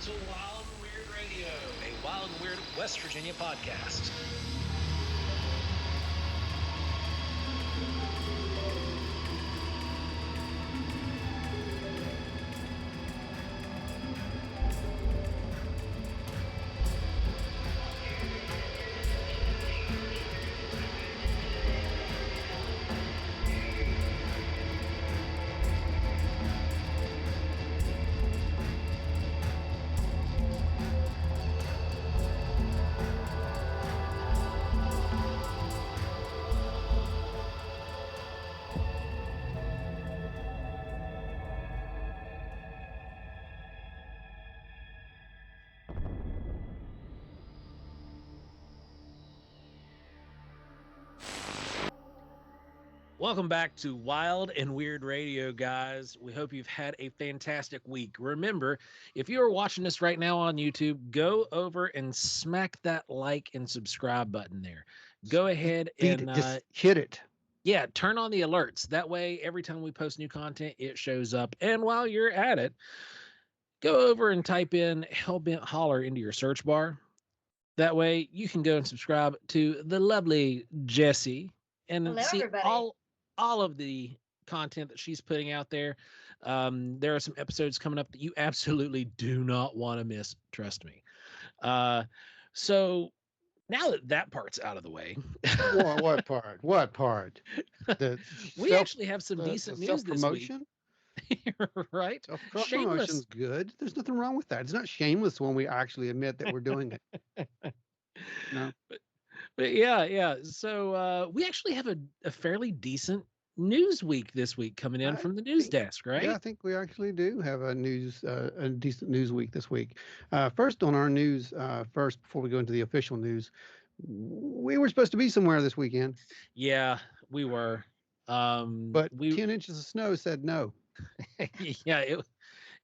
to Wild and Weird Radio, a Wild and Weird West Virginia podcast. Welcome back to Wild and Weird Radio, guys. We hope you've had a fantastic week. Remember, if you are watching this right now on YouTube, go over and smack that like and subscribe button there. Go ahead and just hit it. Yeah, turn on the alerts. That way, every time we post new content, it shows up. And while you're at it, go over and type in Hellbent Holler into your search bar. That way, you can go and subscribe to the lovely Jessi and Hello, see everybody. all of the content that she's putting out there. There are some episodes coming up that you absolutely do not want to miss. Trust me. So now that part's out of the way. What part? What part? We actually have some decent news this week. Right? Self-promotion's good. There's nothing wrong with that. It's not shameless when we actually admit that we're doing it. No. But yeah. So we actually have a fairly decent news week this week coming in from the news desk, right? Yeah, I think we actually do have a decent news week this week. First on our news, before we go into the official news, we were supposed to be somewhere this weekend. Yeah, we were. But 10 inches of snow said no. Yeah,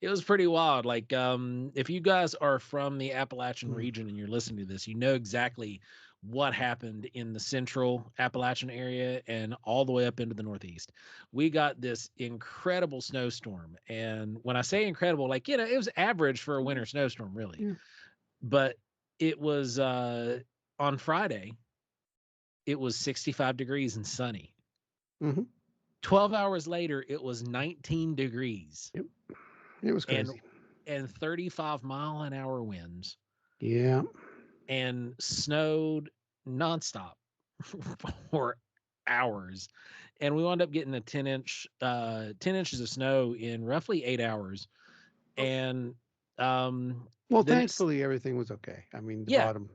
it was pretty wild. Like, if you guys are from the Appalachian region and you're listening to this, you know exactly what happened in the central Appalachian area and all the way up into the Northeast. We got this incredible snowstorm. And when I say incredible, like, it was average for a winter snowstorm, really. Yeah. But it was on Friday, it was 65 degrees and sunny. Mm-hmm. 12 hours later, it was 19 degrees. Yep. It was crazy. And 35-mile-an-hour winds. Yeah. And snowed nonstop for hours. And we wound up getting 10 inches of snow in roughly 8 hours. And thankfully everything was okay. I mean, the bottom,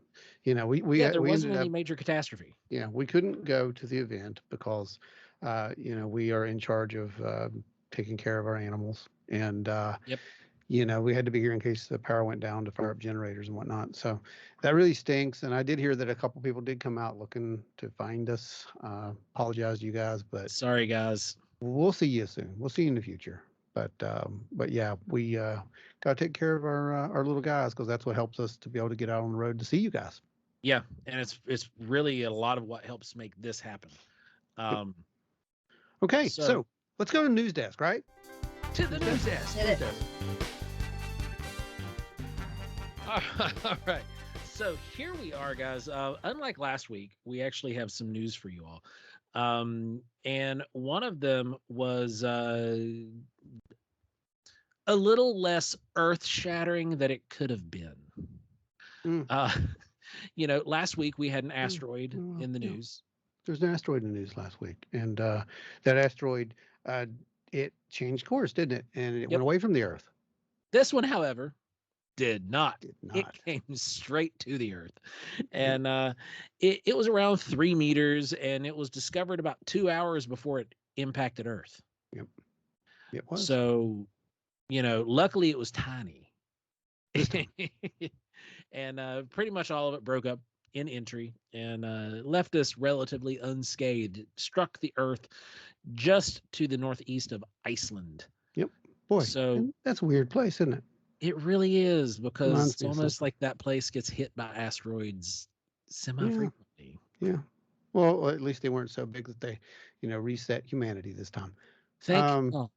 there wasn't any major catastrophe. Yeah, we couldn't go to the event because we are in charge of taking care of our animals, and we had to be here in case the power went down to fire up generators and whatnot. So that really stinks. And I did hear that a couple people did come out looking to find us. Apologize to you guys, but sorry, guys. We'll see you soon. We'll see you in the future. But yeah, we got to take care of our little guys because that's what helps us to be able to get out on the road to see you guys. Yeah, and it's really a lot of what helps make this happen. Okay, so let's go to the news desk, right? To the news desk. All right. So here we are, guys. Unlike last week, we actually have some news for you all. And one of them was a little less earth-shattering than it could have been. Last week we had an asteroid in the news. There's an asteroid in the news last week, and that asteroid, it changed course, didn't it? And it went away from the Earth. This one, however, did not. It came straight to the Earth, and it was around 3 meters, and it was discovered about 2 hours before it impacted Earth. Yep, it was. So, luckily it was tiny, and pretty much all of it broke up in entry and left us relatively unscathed. It struck the Earth just to the northeast of Iceland. Yep. Boy, so that's a weird place, isn't it? It really is, because it's almost like that place gets hit by asteroids semi-frequently. Yeah. Well, at least they weren't so big that they, reset humanity this time. Well,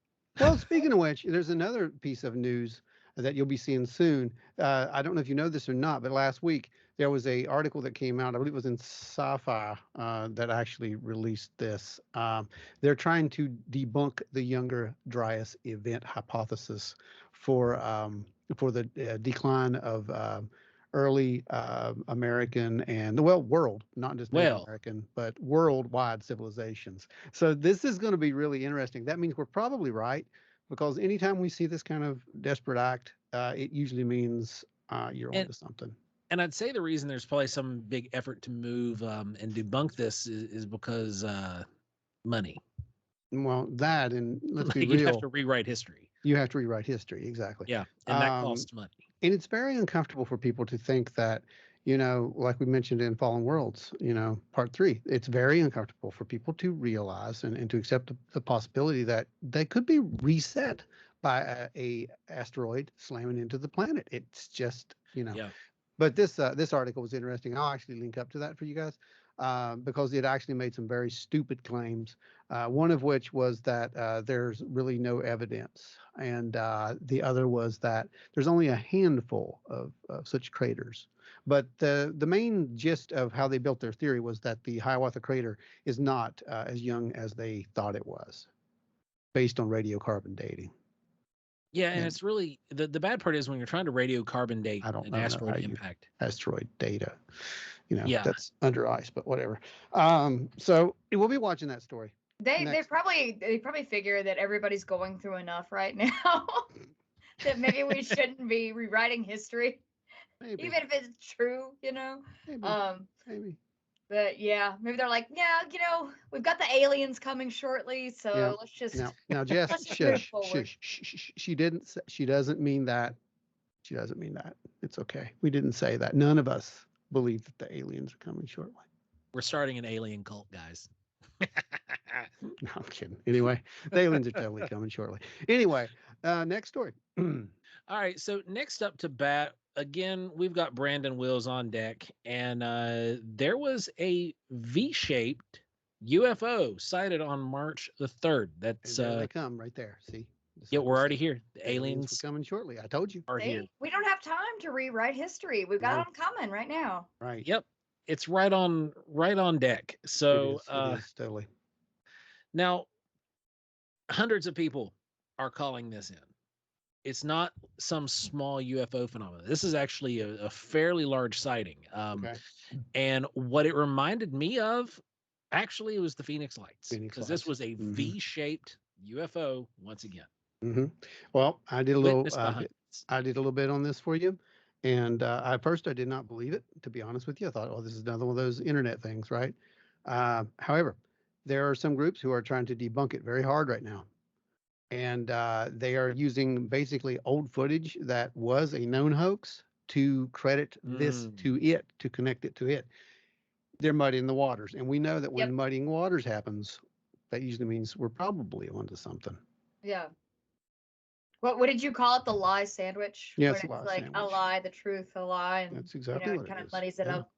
speaking of which, there's another piece of news that you'll be seeing soon. I don't know if you know this or not, but last week there was a article that came out. I believe it was in Sci-Fi that actually released this. They're trying to debunk the Younger Dryas event hypothesis for the decline of early American and world, not just Native American, but worldwide civilizations. So this is going to be really interesting. That means we're probably right, because anytime we see this kind of desperate act, it usually means you're onto something. And I'd say the reason there's probably some big effort to move and debunk this is because money. Well, that, and let's be You'd real, have to rewrite history. You have to rewrite history, exactly. Yeah, and that costs money. And it's very uncomfortable for people to think that, like we mentioned in Fallen Worlds, part 3, it's very uncomfortable for people to realize and to accept the possibility that they could be reset by a asteroid slamming into the planet. It's just, Yeah. But this article was interesting. I'll actually link up to that for you guys because it actually made some very stupid claims. One of which was that there's really no evidence, and the other was that there's only a handful of such craters. But the main gist of how they built their theory was that the Hiawatha crater is not as young as they thought it was, based on radiocarbon dating. Yeah, and it's really the bad part is when you're trying to radiocarbon date an asteroid impact. Asteroid data, that's under ice, but whatever. So we'll be watching that story. They probably figure that everybody's going through enough right now that maybe we shouldn't be rewriting history, maybe. Even if it's true, Maybe. But yeah, maybe they're like, yeah, we've got the aliens coming shortly, so let's just now, Jess, shush. She doesn't mean that. She doesn't mean that. It's okay. We didn't say that. None of us believe that the aliens are coming shortly. We're starting an alien cult, guys. No, I'm kidding. Anyway, the aliens are totally coming shortly. Anyway, next story. All right. So next up to bat, again, we've got Brandon Wills on deck, and there was a V-shaped UFO sighted on March the 3rd. That's and there they come right there. See? Yeah, we're already here. The aliens are coming shortly. I told you. Are here. We don't have time to rewrite history. We've got them coming right now. Right. Yep. It's right on deck. So it is totally. Now, hundreds of people are calling this in. It's not some small UFO phenomenon. This is actually a fairly large sighting. And what it reminded me of, actually, it was the Phoenix Lights. Because this was a V-shaped UFO once again. Mm-hmm. Well, I did a little bit on this for you. And at first, I did not believe it, to be honest with you. I thought, oh, this is another one of those internet things, right? However, there are some groups who are trying to debunk it very hard right now. And they are using basically old footage that was a known hoax to credit this to it, to connect it to it. They're muddying the waters. And we know that when muddying waters happens, that usually means we're probably onto something. Yeah. What did you call it? The lie sandwich? Yes, it's like a lie, the truth, a lie. And, that's exactly what it kind of is. muddies it up.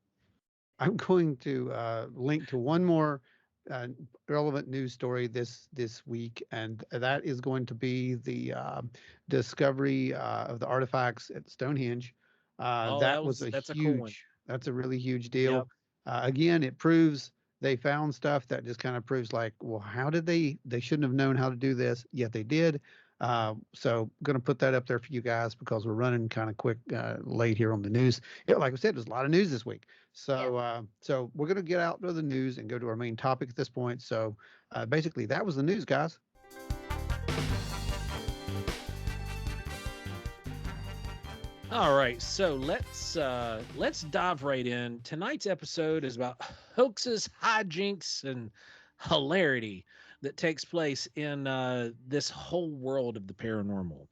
I'm going to link to one more relevant news story this week, and that is going to be the discovery of the artifacts at Stonehenge. That's a cool one. That's a really huge deal. Yep. Again, it proves they found stuff that just kind of proves like, well, how did they shouldn't have known how to do this, yet they did. So I'm going to put that up there for you guys because we're running kind of quick late here on the news. Like I said, there's a lot of news this week. So so we're going to get out of the news and go to our main topic at this point. So basically, that was the news, guys. All right, so let's dive right in. Tonight's episode is about hoaxes, hijinks, and hilarity that takes place in this whole world of the paranormal.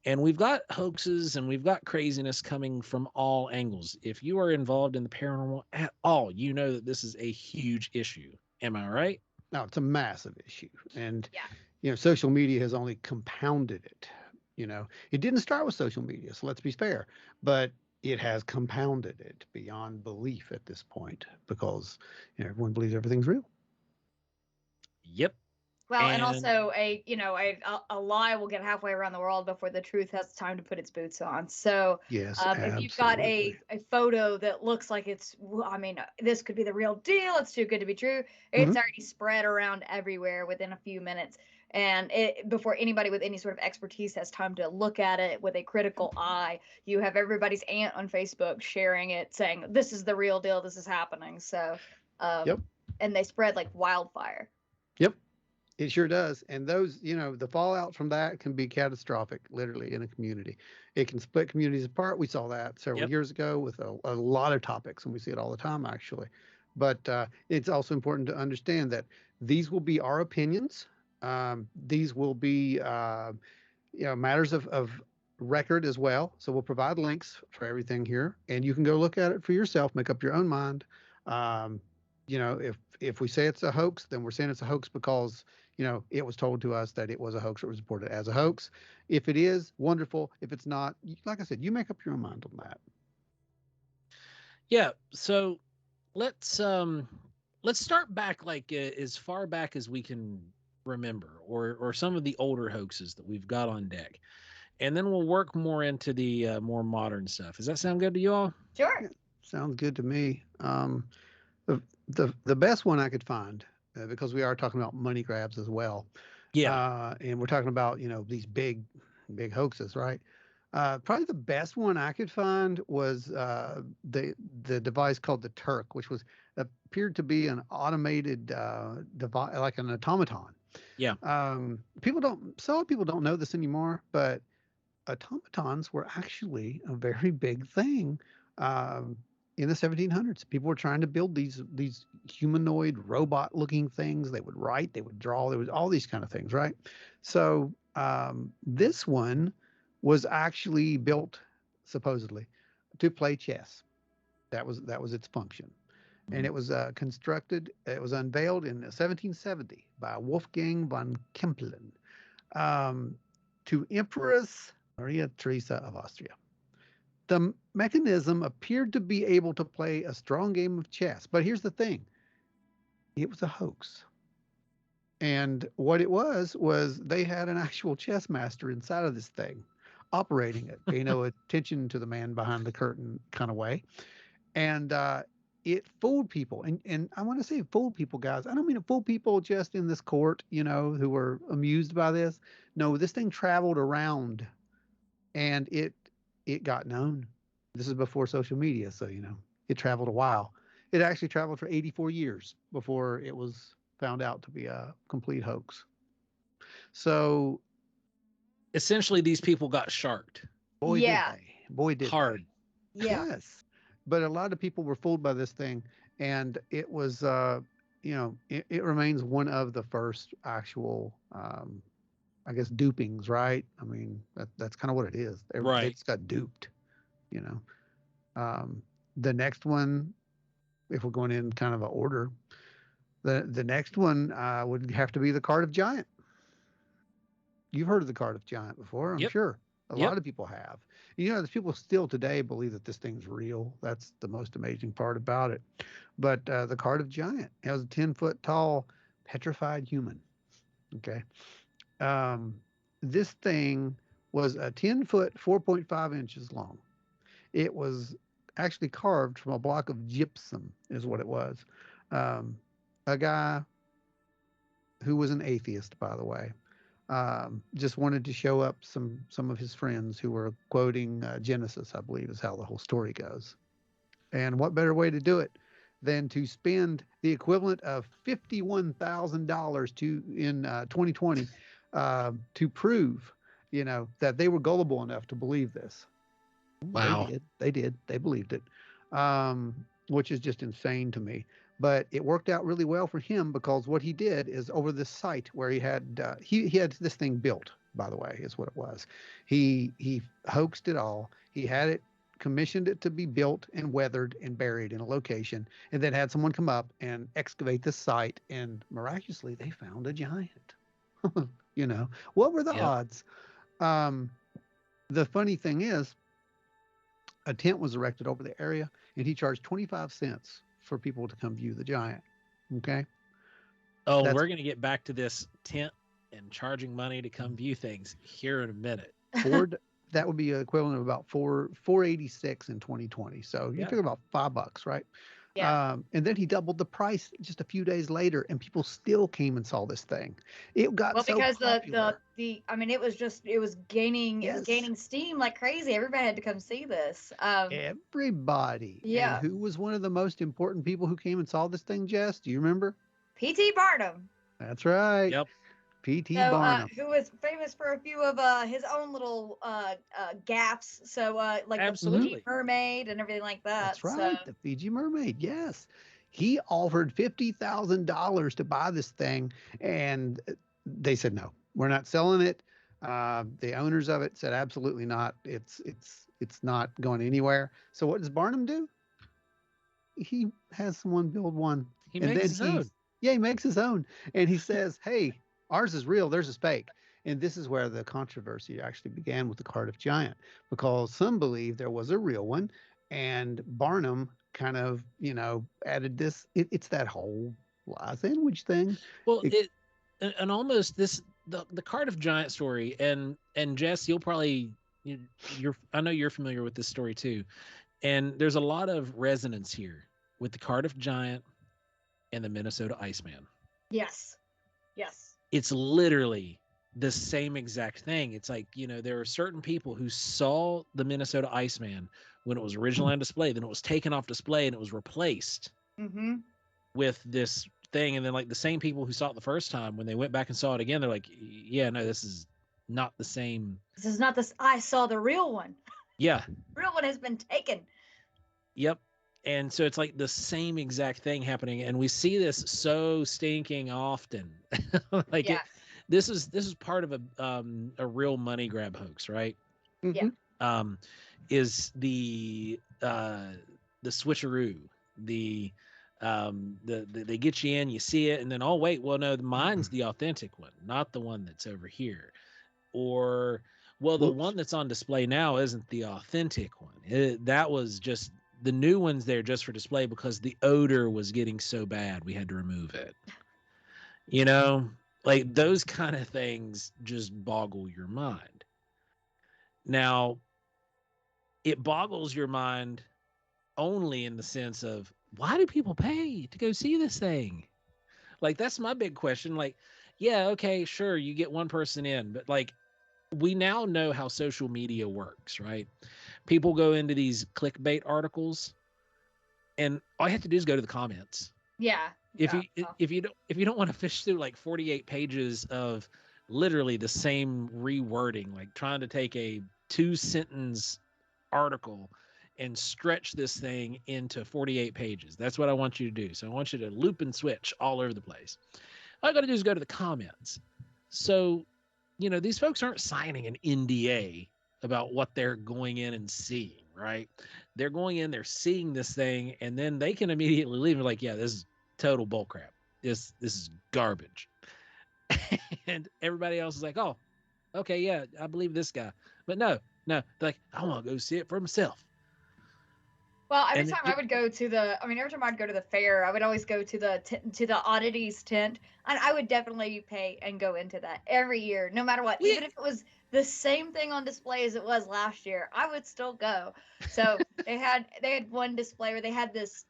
And we've got hoaxes and we've got craziness coming from all angles. If you are involved in the paranormal at all, you know that this is a huge issue. Am I right? No, it's a massive issue. And, social media has only compounded it. It didn't start with social media, so let's be fair. But it has compounded it beyond belief at this point because everyone believes everything's real. Yep. Well, and And also a lie will get halfway around the world before the truth has time to put its boots on. So Yes, if you've got absolutely. a photo that looks like I mean, this could be the real deal, it's too good to be true, Mhm. it's already spread around everywhere within a few minutes. And before anybody with any sort of expertise has time to look at it with a critical eye, you have everybody's aunt on Facebook sharing it, saying, this is the real deal, this is happening. So, Yep. and they spread like wildfire. Yep. It sure does. And those, the fallout from that can be catastrophic, literally, in a community. It can split communities apart. We saw that several yep, years ago with a lot of topics, and we see it all the time, actually. But it's also important to understand that these will be our opinions. These will be, matters of record as well. So we'll provide links for everything here, and you can go look at it for yourself, make up your own mind. Um, if we say it's a hoax, then we're saying it's a hoax because it was told to us that it was a hoax. It was reported as a hoax. If it is, wonderful. If it's not, like I said, you make up your own mind on that. yeah. So let's start back like as far back as we can remember, or some of the older hoaxes that we've got on deck, and then we'll work more into the more modern stuff. Does that sound good to you all? Sure. Yeah, sounds good to me. The best one I could find, because we are talking about money grabs as well, Yeah. and we're talking about these big hoaxes, right? Probably the best one I could find was the device called the Turk, which was appeared to be an automated device, like an automaton. Yeah. Some people don't know this anymore, but automatons were actually a very big thing um, in the 1700s. People were trying to build these humanoid robot looking things. They would write, they would draw, there was all these kind of things, right? So this one was actually built supposedly to play chess. That was its function. And it was constructed. It was unveiled in 1770 by Wolfgang von Kempelen to Empress Maria Theresa of Austria. The mechanism appeared to be able to play a strong game of chess, but here's the thing: it was a hoax. And what it was they had an actual chess master inside of this thing, operating it, paying no attention to the man behind the curtain kind of way. And it fooled people. And I want to say fooled people, guys. I don't mean to fool people just in this court, who were amused by this. No, this thing traveled around, and it got known. This is before social media, so it traveled a while. It actually traveled for 84 years before it was found out to be a complete hoax. So, Essentially, these people got sharked boy, did Yeah. they! Boy, did hard. they! Yeah. Yes, but a lot of people were fooled by this thing, and it was, it remains one of the first actual, I guess, dupings, right? I mean, that's kind of what it is. They Right. just got duped, you know. Um, the next one, if we're going in kind of a order, the next one would have to be the Cardiff Giant. You've heard of the Cardiff Giant before, I'm Yep. sure. A Yep. lot of people have. There's people still today believe that this thing's real. That's the most amazing part about it. But the Cardiff Giant has a 10-foot tall petrified human. Okay. Um, this thing was a 10-foot, 4.5 inches long. It was actually carved from a block of gypsum, is what it was. Um, a guy who was an atheist, by the way, just wanted to show up some of his friends who were quoting Genesis, I believe, is how the whole story goes. And what better way to do it than to spend the equivalent of $51,000 in 2020 to prove, that they were gullible enough to believe this. Wow. They did. They believed it, which is just insane to me. But it worked out really well for him because what he did is over this site where he had he had this thing built. By the way, is what it was. He hoaxed it all. He had it commissioned it to be built and weathered and buried in a location, and then had someone come up and excavate the site. And miraculously, they found a giant. What were the Yep. odds? Um, the funny thing is, a tent was erected over the area, and he charged 25 cents for people to come view the giant. Okay. Oh, That's- we're gonna get back to this tent and charging money to come view things here in a minute. That would be equivalent of about 486 in 2020. So you're Yeah. talking about $5, right? Yeah. And then he doubled the price just a few days later, and people still came and saw this thing. It got Well, so because popular. I mean, it was gaining steam like crazy. Everybody had to come see this. Everybody. Yeah. And who was one of the most important people who came and saw this thing, Jess? Do you remember? P.T. Barnum. That's right. Yep. P.T. So, Barnum. who was famous for a few of his own little gaffes. So, like Absolutely. the Fiji Mermaid and everything like that. That's right. The Fiji Mermaid. Yes. He offered $50,000 to buy this thing, and they said, no, we're not selling it. The owners of it said, absolutely not. It's not going anywhere. So what does Barnum do? He has someone build one. He and makes then his own. Yeah, he makes his own. And he says, hey, ours is real. There's a fake. And this is where the controversy actually began with the Cardiff Giant, because some believe there was a real one, and Barnum kind of, added this. It's that whole lies sandwich thing. Well, and almost the Cardiff Giant story, and Jess, you'll probably I know you're familiar with this story too, and there's a lot of resonance here with the Cardiff Giant and the Minnesota Iceman. Yes. It's literally the same exact thing. It's like, there are certain people who saw the Minnesota Iceman when it was originally on display, then it was taken off display and it was replaced with this thing. And then like the same people who saw it the first time, when they went back and saw it again, they're like, yeah, no, this is not the same. This is not this. I saw the real one. Yeah. Real one has been taken. Yep. And so it's like the same exact thing happening. And we see this so stinking often. Like this is part of a real money grab hoax, right? Yeah. Is the switcheroo, they get you in, you see it, and then, oh wait, well no, mine's the authentic one, not the one that's over here. Or, well, the one that's on display now isn't the authentic one. That was just the new one's there just for display because the odor was getting so bad we had to remove it. Like those kind of things just boggle your mind. Now, it boggles your mind only in the sense of, why do people pay to go see this thing? Like, that's my big question. Like, yeah, okay, sure, you get one person in, but like, we now know how social media works, right? People go into these clickbait articles, and all you have to do is go to the comments. Yeah. If you don't want to fish through like 48 pages of literally the same rewording, like trying to take a 2-sentence article and stretch this thing into 48 pages. That's what I want you to do. So I want you to loop and switch all over the place. All I got to do is go to the comments. So, these folks aren't signing an NDA about what they're going in and seeing, right? They're going in, they're seeing this thing, and then they can immediately leave. Like, yeah, this is total bullcrap. This is garbage. And everybody else is like, oh, okay, yeah, I believe this guy. But no, they're like, I want to go see it for myself. Well, every time I'd go to the fair, I would always go to the oddities tent, and I would definitely pay and go into that every year, no matter what. Even if it was the same thing on display as it was last year, I would still go. So they had one display where they had this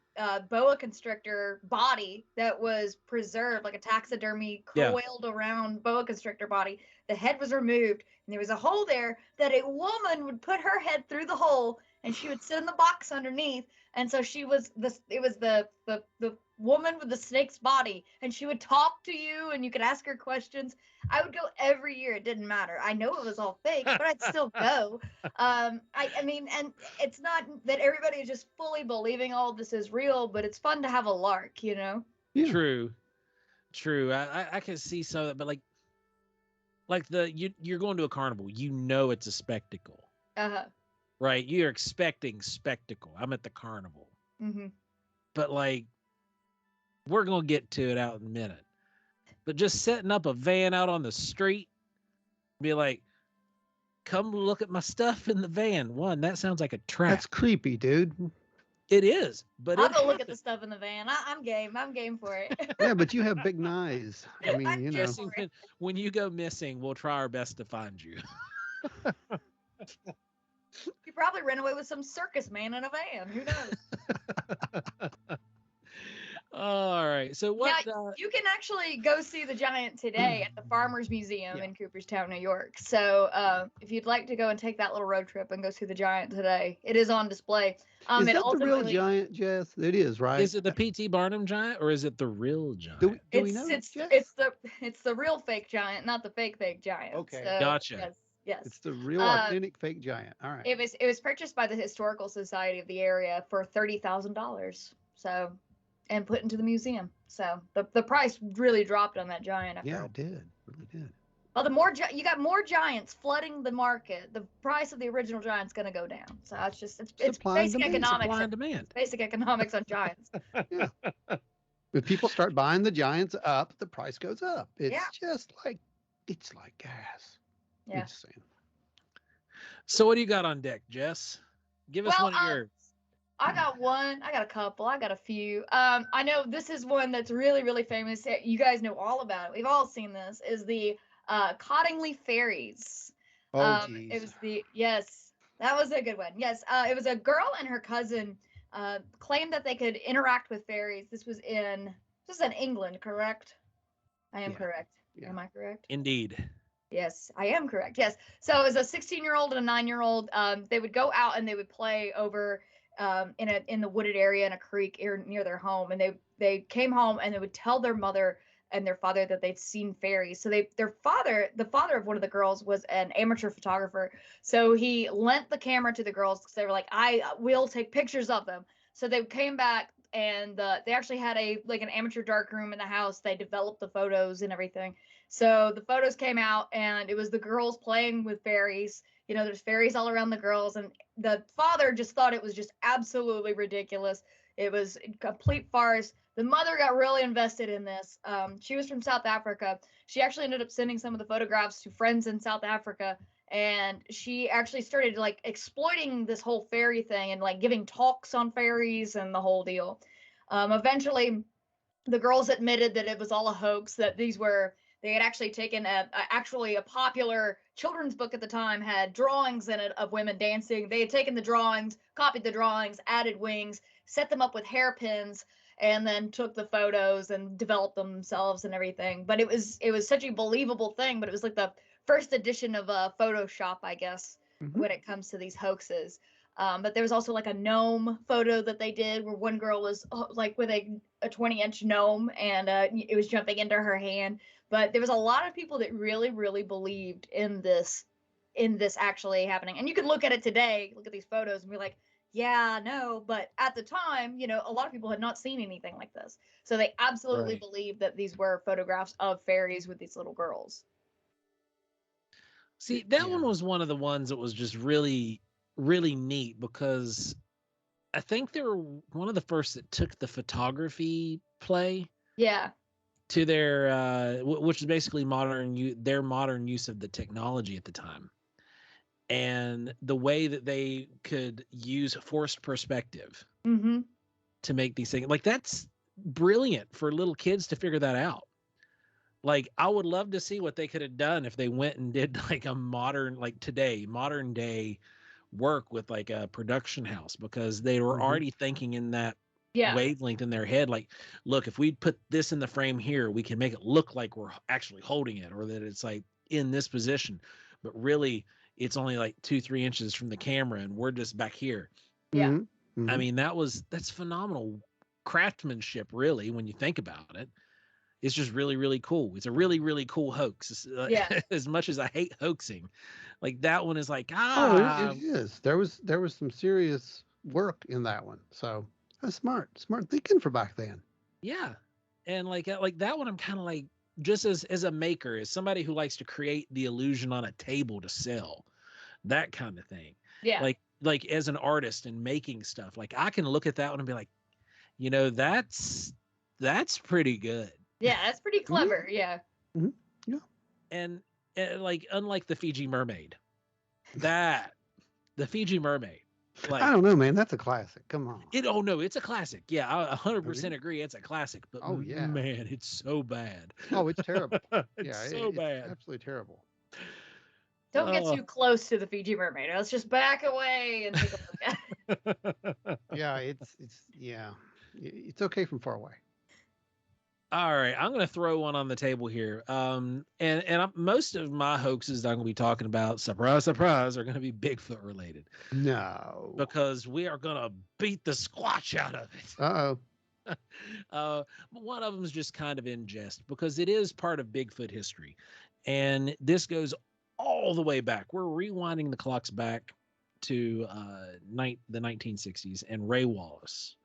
boa constrictor body that was preserved, like a taxidermy coiled around boa constrictor body. The head was removed, and there was a hole there that a woman would put her head through the hole, and she would sit in the box underneath. And so it was the woman with the snake's body, and she would talk to you, and you could ask her questions. I would go every year. It didn't matter. I know it was all fake, but I'd still go. I mean, and it's not that everybody is just fully believing all of this is real, but it's fun to have a lark, Yeah. True. I can see some of that, but like you're going to a carnival, it's a spectacle. Right, you're expecting spectacle. I'm at the carnival. But like, we're gonna get to it out in a minute. But just setting up a van out on the street, be like, come look at my stuff in the van. One, that sounds like a trap. That's creepy, dude. It is, but I'll it go look at happened. the stuff in the van. I'm game. I'm game for it. Yeah, but you have big knives. I mean, I'm you know. game Jesse, for it. when you go missing, we'll try our best to find you. You probably ran away with some circus man in a van. Who knows? All right. So what? Now, you can actually go see the giant today at the Farmers Museum in Cooperstown, New York. So if you'd like to go and take that little road trip and go see the giant today, it is on display. Is that the real giant, Jess? It is, right? Is it the P.T. Barnum giant or is it the real giant? Do we know, Jess? It's the real fake giant, not the fake giant. Okay, so, gotcha. Yes. It's the real authentic fake giant. All right. It was purchased by the Historical Society of the area for $30,000. So, and put into the museum. So the price really dropped on that giant. Yeah, it did. Really did. Well, the more you got more giants flooding the market, the price of the original giant's going to go down. So it's basic economics. Supply and demand. Basic economics on giants. Yeah. If people start buying the giants up, the price goes up. It's just like gas. Yeah. I'm just saying. So what do you got on deck, Jess? Give us one of yours. I got one. I got a couple. I got a few. I know this is one that's really, really famous. You guys know all about it. We've all seen this. Is the Cottingley Fairies. Oh, geez. It was that was a good one. Yes, it was a girl and her cousin claimed that they could interact with fairies. This was in England, correct? I am correct. Yeah. Am I correct? Indeed. Yes, I am correct. Yes. So it was a 16-year-old and a 9-year-old. They would go out and they would play over in the wooded area in a creek near their home, and they came home and they would tell their mother and their father that they'd seen fairies. So the father of one of the girls was an amateur photographer, so he lent the camera to the girls because they were like, I will take pictures of them. So they came back and they actually had an amateur dark room in the house. They developed the photos and everything. So the photos came out and it was the girls playing with fairies. You know, there's fairies all around the girls, and the father just thought it was just absolutely ridiculous. It was a complete farce. The mother got really invested in this. She was from South Africa. She actually ended up sending some of the photographs to friends in South Africa, and she actually started exploiting this whole fairy thing and giving talks on fairies and the whole deal. Eventually, the girls admitted that it was all a hoax, that they had actually taken a popular children's book at the time, had drawings in it of women dancing. They had taken the drawings, copied the drawings, added wings, set them up with hairpins, and then took the photos and developed them themselves and everything. But it was such a believable thing, but it was like the first edition of Photoshop, I guess, when it comes to these hoaxes. But there was also a gnome photo that they did where one girl was with a 20-inch gnome, and it was jumping into her hand. But there was a lot of people that really, really believed in this actually happening. And you can look at it today, look at these photos and be like, yeah, no. But at the time, a lot of people had not seen anything like this. So they absolutely believed that these were photographs of fairies with these little girls. See, that one was one of the ones that was just really, really neat because I think they were one of the first that took the photography play. Yeah. To their, which is basically their modern use of the technology at the time. And the way that they could use forced perspective to make these things, that's brilliant for little kids to figure that out. I would love to see what they could have done if they went and did a modern day work with a production house, because they were already thinking in that wavelength in their head. Look, if we put this in the frame here, we can make it look like we're actually holding it, or that it's in this position, but really it's only 2-3 inches from the camera and we're just back here. Yeah. I mean, that's phenomenal craftsmanship, really, when you think about it. It's just really, really cool. It's a really, really cool hoax. As much as I hate hoaxing, that one is it is. There was some serious work in that one. So that's smart thinking for back then. Yeah. And that one, I'm kind of just as a maker, as somebody who likes to create the illusion on a table to sell, that kind of thing. Yeah. As an artist and making stuff, I can look at that one and be like, that's pretty good. Yeah, that's pretty clever. Yeah. Yeah. And unlike the Fiji mermaid, the Fiji mermaid, Like, I don't know, man. That's a classic. Come on. oh no, it's a classic. Yeah, I Oh, 100% yeah. agree. It's a classic, but Oh, yeah. man, it's so bad. Oh, it's terrible. It's Yeah, so it's bad. absolutely terrible. Don't get too close to the Fiji mermaid. Let's just back away and take a look at it. Yeah, it's okay from far away. All right, I'm going to throw one on the table here. Most of my hoaxes that I'm going to be talking about, surprise, surprise, are going to be Bigfoot related. No. Because we are going to beat the squatch out of it. Uh-oh. One of them is just kind of in jest because it is part of Bigfoot history. And this goes all the way back. We're rewinding the clocks back to the 1960s and Ray Wallace.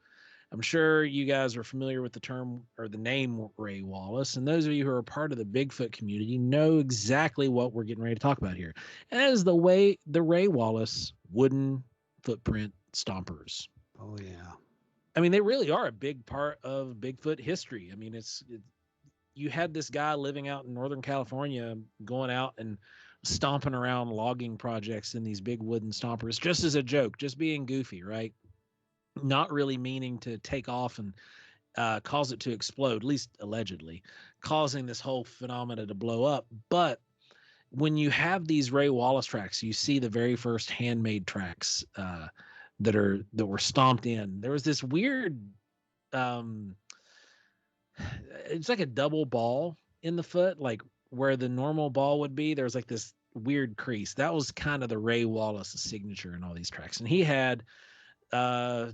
I'm sure you guys are familiar with the term or the name Ray Wallace. And those of you who are part of the Bigfoot community know exactly what we're getting ready to talk about here. And that is the Ray Wallace wooden footprint stompers. Oh, yeah. I mean, they really are a big part of Bigfoot history. I mean, you had this guy living out in Northern California going out and stomping around logging projects in these big wooden stompers just as a joke, just being goofy, right? Not really meaning to take off and cause it to explode, at least allegedly, causing this whole phenomena to blow up. But when you have these Ray Wallace tracks, you see the very first handmade tracks that were stomped in. There was this weird, it's like a double ball in the foot, like where the normal ball would be. There's like this weird crease. That was kind of the Ray Wallace signature in all these tracks. And he had, I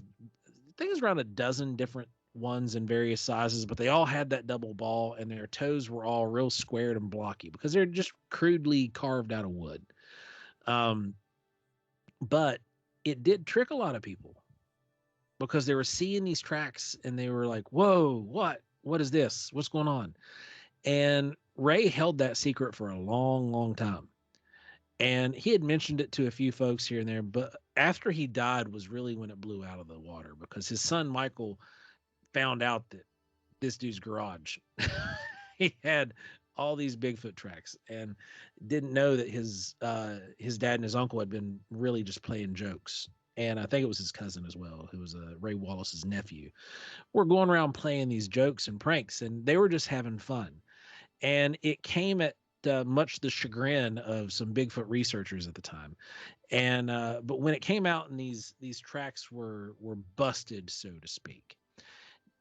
think it was around a dozen different ones in various sizes, but they all had that double ball and their toes were all real squared and blocky because they're just crudely carved out of wood. But it did trick a lot of people because they were seeing these tracks and they were like, whoa, what is this? What's going on? And Ray held that secret for a long, long time. And he had mentioned it to a few folks here and there, but after he died was really when it blew out of the water because his son, Michael, found out that this dude's garage, he had all these Bigfoot tracks and didn't know that his dad and his uncle had been really just playing jokes. And I think it was his cousin as well, who was Ray Wallace's nephew. We're going around playing these jokes and pranks, and they were just having fun. And it came at much the chagrin of some Bigfoot researchers at the time. And but when it came out and these tracks were busted, so to speak,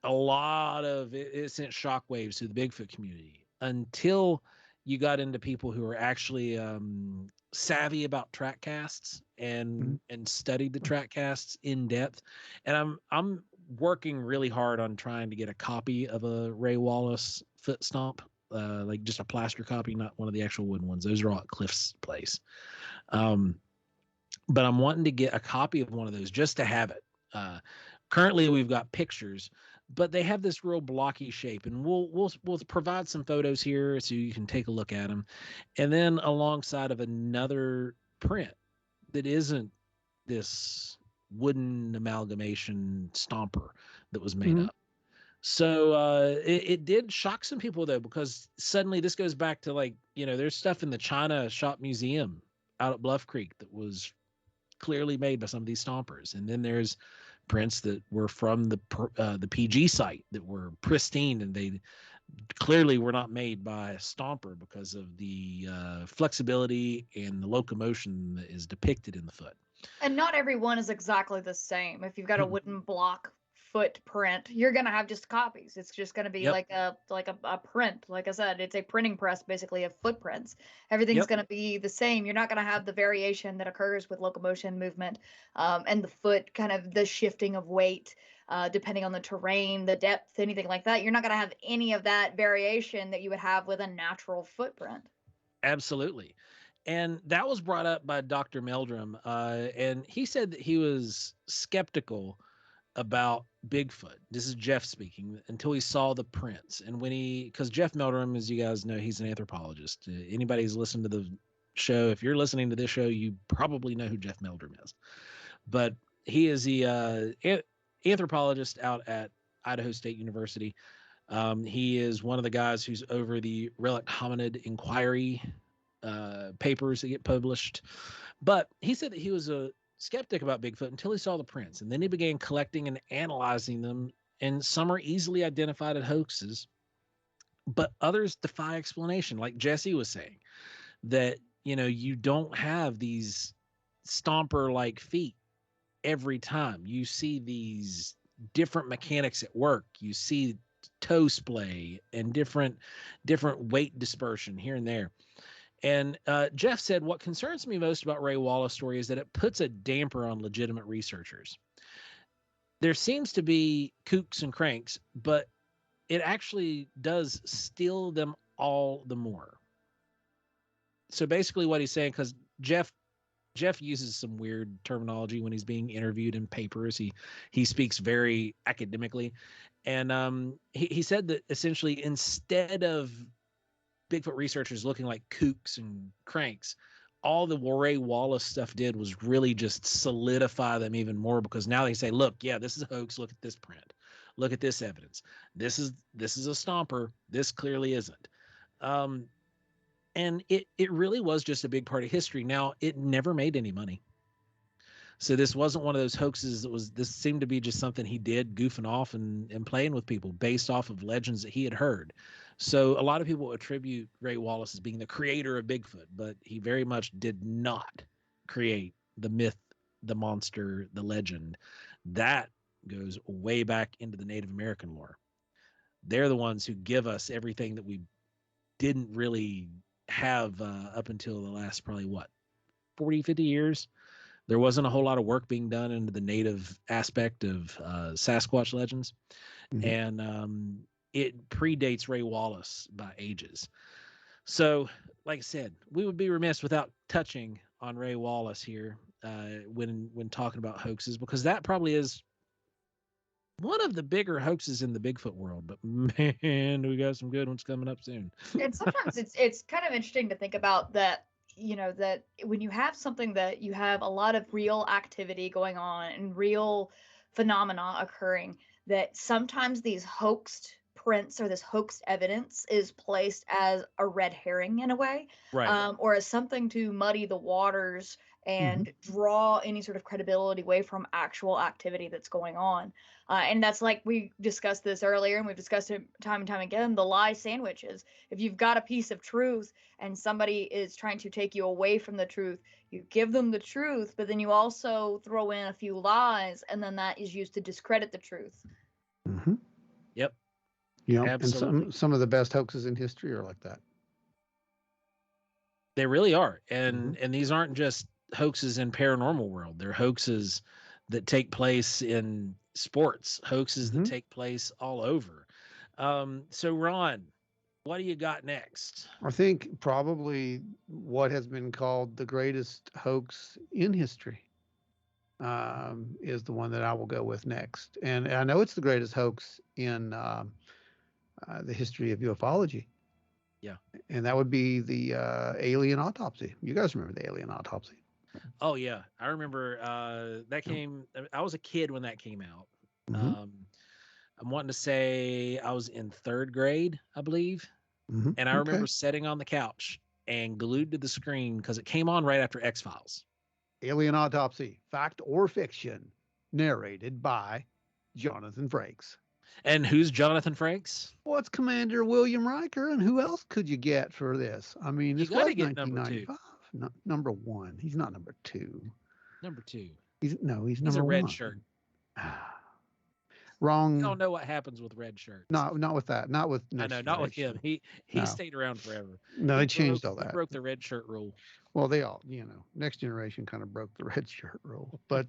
a lot of it sent shockwaves to the Bigfoot community until you got into people who were actually savvy about track casts and studied the track casts in depth. And I'm working really hard on trying to get a copy of a Ray Wallace foot stomp, like just a plaster copy, not one of the actual wooden ones. Those are all at Cliff's place. But I'm wanting to get a copy of one of those just to have it. Currently, we've got pictures, but they have this real blocky shape, and we'll provide some photos here so you can take a look at them, and then alongside of another print that isn't this wooden amalgamation stomper that was made up. So it did shock some people though, because suddenly this goes back to like, there's stuff in the China Shop Museum out at Bluff Creek that was clearly made by some of these stompers, and then there's prints that were from the PG site that were pristine, and they clearly were not made by a stomper because of the flexibility and the locomotion that is depicted in the foot. And not every one is exactly the same. If you've got a wooden block footprint, you're gonna have just copies. It's just gonna be like a print. Like I said, it's a printing press basically of footprints. Everything's gonna be the same. You're not gonna have the variation that occurs with locomotion, movement, and the foot, kind of the shifting of weight, depending on the terrain, the depth, anything like that. You're not gonna have any of that variation that you would have with a natural footprint. Absolutely. And that was brought up by Dr. Meldrum, and he said that he was skeptical about Bigfoot. This is Jeff speaking, until he saw the prints. And because Jeff Meldrum, as you guys know, he's an anthropologist. Anybody who's listened to the show, if you're listening to this show, you probably know who Jeff Meldrum is. But he is the anthropologist out at Idaho State University. He is one of the guys who's over the relic hominid inquiry papers that get published. But he said that he was skeptic about Bigfoot until he saw the prints, and then he began collecting and analyzing them, and some are easily identified as hoaxes, but others defy explanation, like Jessi was saying, that, you don't have these stomper-like feet every time. You see these different mechanics at work. You see toe splay and different weight dispersion here and there. And Jeff said, what concerns me most about Ray Wallace' story is that it puts a damper on legitimate researchers. There seems to be kooks and cranks, but it actually does steal them all the more. So basically what he's saying, because Jeff uses some weird terminology when he's being interviewed in papers. He speaks very academically. And he said that essentially instead of Bigfoot researchers looking like kooks and cranks, all the Ray Wallace stuff did was really just solidify them even more, because now they say, look, yeah, this is a hoax. Look at this print. Look at this evidence. This is a stomper. This clearly isn't. And it really was just a big part of history. Now, it never made any money. So this wasn't one of those hoaxes this seemed to be just something he did goofing off and playing with people based off of legends that he had heard. So a lot of people attribute Ray Wallace as being the creator of Bigfoot, but he very much did not create the myth, the monster, the legend. That goes way back into the Native American lore. They're the ones who give us everything that we didn't really have up until the last probably 40, 50 years. There wasn't a whole lot of work being done into the native aspect of Sasquatch legends. Mm-hmm. And it predates Ray Wallace by ages. So, like I said, we would be remiss without touching on Ray Wallace here when talking about hoaxes, because that probably is one of the bigger hoaxes in the Bigfoot world. But man, we got some good ones coming up soon. And sometimes it's kind of interesting to think about that. That when you have something that you have a lot of real activity going on and real phenomena occurring, that sometimes these hoaxed prints or this hoaxed evidence is placed as a red herring in a way, right? Or as something to muddy the waters and draw any sort of credibility away from actual activity that's going on. And that's, like we discussed this earlier, and we've discussed it time and time again, the lie sandwiches. If you've got a piece of truth and somebody is trying to take you away from the truth, you give them the truth, but then you also throw in a few lies, and then that is used to discredit the truth. Mm-hmm. Yep. Absolutely. And some of the best hoaxes in history are like that. They really are. And these aren't just hoaxes in paranormal world. They're hoaxes that take place in sports, hoaxes that take place all over. So Ron, what do you got next? I think probably what has been called the greatest hoax in history is the one that I will go with next. And I know it's the greatest hoax in the history of ufology. Yeah. And that would be the alien autopsy. You guys remember the alien autopsy? Oh, yeah. I remember that came. I was a kid when that came out. I'm wanting to say I was in 3rd grade, I believe. And I remember sitting on the couch and glued to the screen because it came on right after X-Files. Alien Autopsy, Fact or Fiction, narrated by Jonathan Frakes. And who's Jonathan Frakes? Well, it's Commander William Riker, and who else could you get for this? I mean, this was 1995. Number 1. He's not number 2. Number 2. He's number 1. He's a red shirt. Wrong. You don't know what happens with red shirts. No, not with that. Not with. I know, not with him. He stayed around forever. No, they changed all that. He broke the red shirt rule. Well, they all, Next Generation kind of broke the red shirt rule. But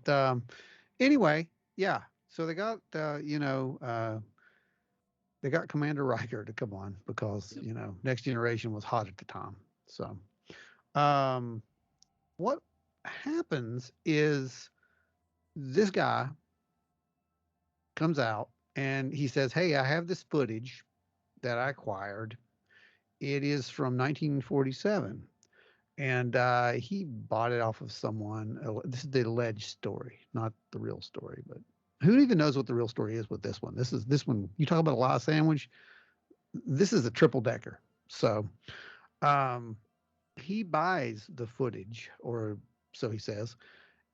anyway, yeah. So they got, they got Commander Riker to come on because, Next Generation was hot at the time. So what happens is this guy comes out and he says, hey, I have this footage that I acquired. It is from 1947. And he bought it off of someone. This is the alleged story, not the real story. But who even knows what the real story is with this one? This one. You talk about a lie sandwich. This is a triple decker. So he buys the footage, or so he says,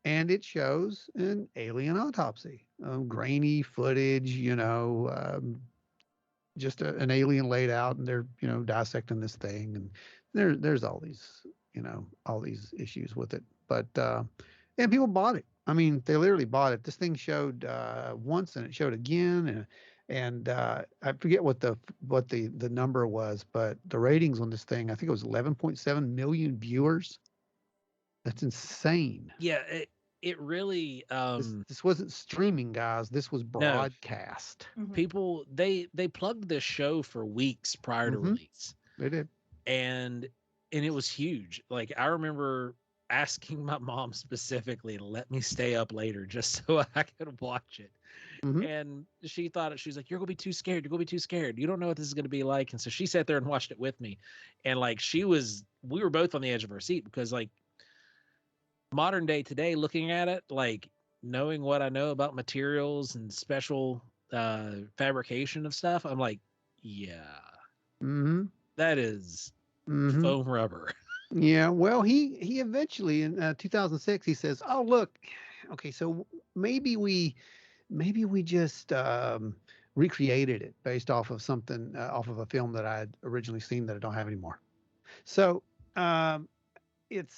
and it shows an alien autopsy, grainy footage, just an alien laid out, and they're dissecting this thing, and there's all these issues with it, but and people bought it. I mean, they literally bought it. This thing showed once, and it showed again, and I forget what the number was, but the ratings on this thing, I think it was 11.7 million viewers. That's insane. Yeah, it really This wasn't streaming, guys. This was no. broadcast. People they plugged this show for weeks prior to release. They did. And it was huge. Like, I remember asking my mom specifically to let me stay up later just so I could watch it. And she thought she's like, you're gonna be too scared. You're gonna be too scared. You don't know what this is gonna be like. And so she sat there and watched it with me. And like, we were both on the edge of our seat, because like, modern day today, looking at it, like, knowing what I know about materials and special fabrication of stuff, I'm like, yeah, that is foam rubber. Yeah, well, he eventually in 2006 he says, "Oh, look, okay, so maybe we just recreated it based off of something off of a film that I had originally seen that I don't have anymore." So it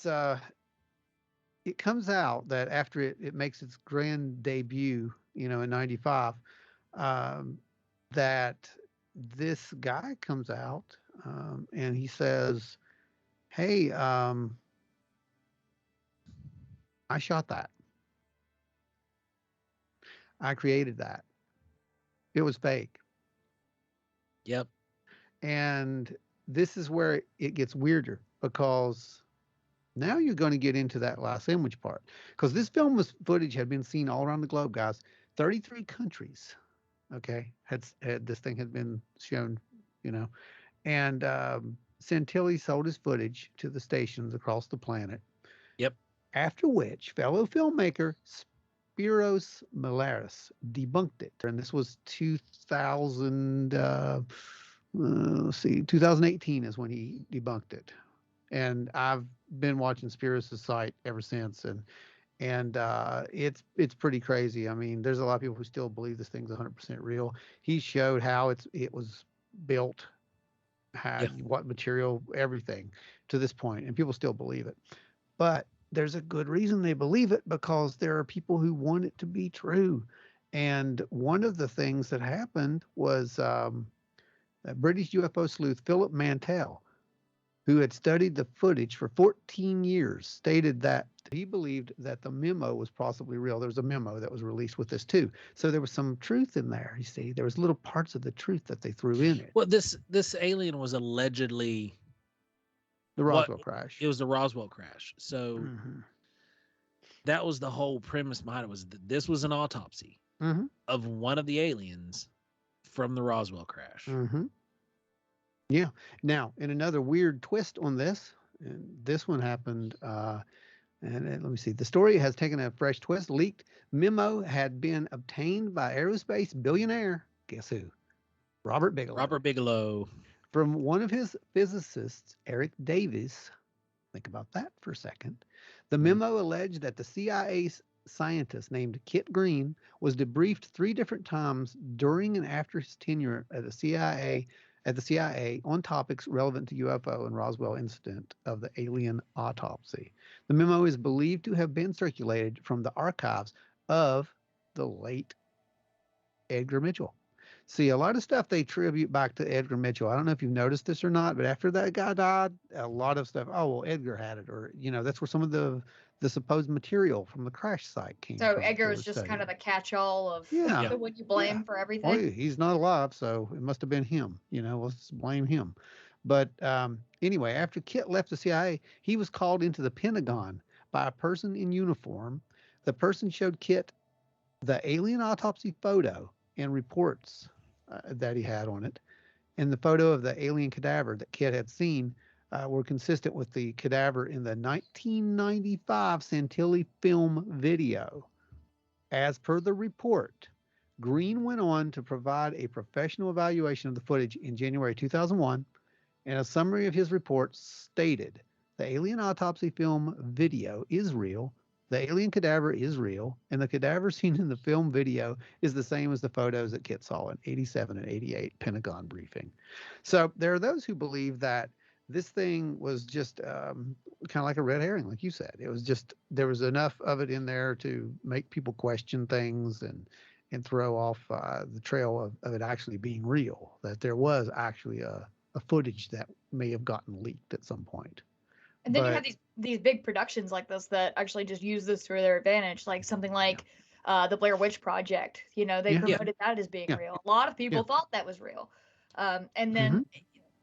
comes out that after it makes its grand debut, in '95, that this guy comes out and he says, "Hey, I shot that. I created that. It was fake." Yep. And this is where it gets weirder, because now you're going to get into that last image part, because this footage had been seen all around the globe, guys. 33 countries, okay, had this thing had been shown, and Santilli sold his footage to the stations across the planet. Yep. After which, fellow filmmaker Spyros Melaris debunked it, and this was 2018 is when he debunked it. And I've been watching Spirous' site ever since, and it's pretty crazy. I mean, there's a lot of people who still believe this thing's 100% real. He showed how it was built, what material, everything to this point, and people still believe it. But there's a good reason they believe it, because there are people who want it to be true. And one of the things that happened was a British UFO sleuth, Philip Mantell, who had studied the footage for 14 years, stated that he believed that the memo was possibly real. There was a memo that was released with this too. So there was some truth in there. You see, there was little parts of the truth that they threw in it. Well, this alien was allegedly the Roswell crash. It was the Roswell crash. So that was the whole premise behind it, was that this was an autopsy of one of the aliens from the Roswell crash. Yeah. Now, in another weird twist on this, and this one happened, and let me see. The story has taken a fresh twist. Leaked memo had been obtained by aerospace billionaire, guess who? Robert Bigelow. From one of his physicists, Eric Davis. Think about that for a second. The memo alleged that the CIA scientist named Kit Green was debriefed 3 different times during and after his tenure at the CIA on topics relevant to UFO and Roswell incident of the alien autopsy. The memo is believed to have been circulated from the archives of the late Edgar Mitchell. See, a lot of stuff they tribute back to Edgar Mitchell. I don't know if you've noticed this or not, but after that guy died, a lot of stuff, oh, well, Edgar had it, or, that's where some of the supposed material from the crash site came from. So Edgar was just kind of the catch-all of the one you blame for everything. Oh, he's not alive, so it must have been him. Let's blame him. But anyway, after Kit left the CIA, he was called into the Pentagon by a person in uniform. The person showed Kit the alien autopsy photo and reports that he had on it. And the photo of the alien cadaver that Kit had seen were consistent with the cadaver in the 1995 Santilli film video. As per the report, Green went on to provide a professional evaluation of the footage in January 2001, and a summary of his report stated, the alien autopsy film video is real, The alien cadaver is real, and the cadaver seen in the film video is the same as the photos that Kit saw in 87 and 88 Pentagon briefing. So there are those who believe that this thing was just kind of like a red herring, like you said. It was just, there was enough of it in there to make people question things and throw off the trail of it actually being real, that there was actually a footage that may have gotten leaked at some point. And then you have these big productions like this that actually just use this for their advantage, like something like the Blair Witch Project. You know, they promoted that as being real. A lot of people thought that was real. And then,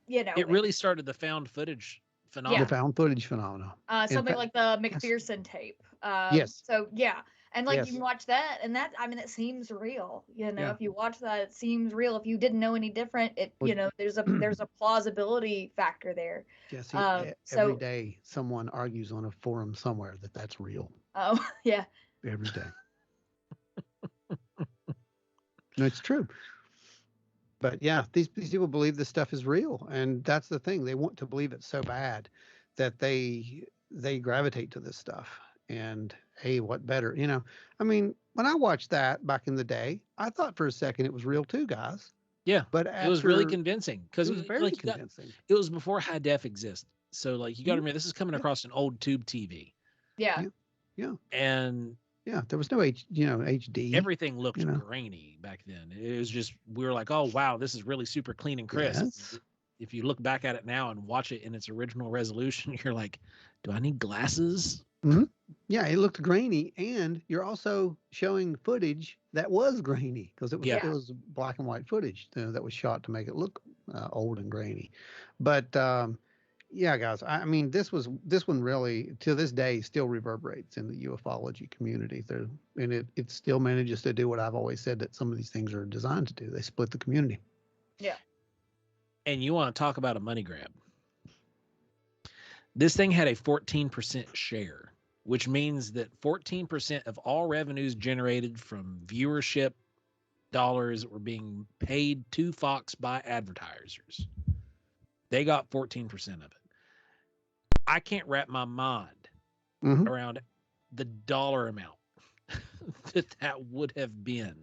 you know, it really started the found footage phenomenon. The found footage phenomenon. Something like the McPherson tape. Yes. So yeah. And like you can watch that, and that, I mean, it seems real. You know, if you watch that, it seems real. If you didn't know any different, it, you know, there's a plausibility factor there. Jessi, every day someone argues on a forum somewhere that that's real. Oh yeah. Every day. No, it's true. But yeah, these people believe this stuff is real, and that's the thing. They want to believe it so bad that they gravitate to this stuff. And hey, what better? You know, I mean, when I watched that back in the day, I thought for a second it was real too, guys. Yeah, but it was really convincing because it was very convincing. It was before high def existed, so like you got to remember this is coming across an old tube TV. Yeah. And there was no HD. Everything looked grainy back then. It was just, we were like, oh wow, this is really super clean and crisp. Yes. If you look back at it now and watch it in its original resolution, you're like, do I need glasses? Mm-hmm. Yeah, it looked grainy, and you're also showing footage that was grainy because it was black and white footage that was shot to make it look old and grainy. But yeah, guys, I mean, this one really to this day still reverberates in the ufology community. And it still manages to do what I've always said that some of these things are designed to do. They split the community. Yeah. And you want to talk about a money grab? This thing had a 14% share, which means that 14% of all revenues generated from viewership dollars that were being paid to Fox by advertisers. They got 14% of it. I can't wrap my mind around the dollar amount that would have been.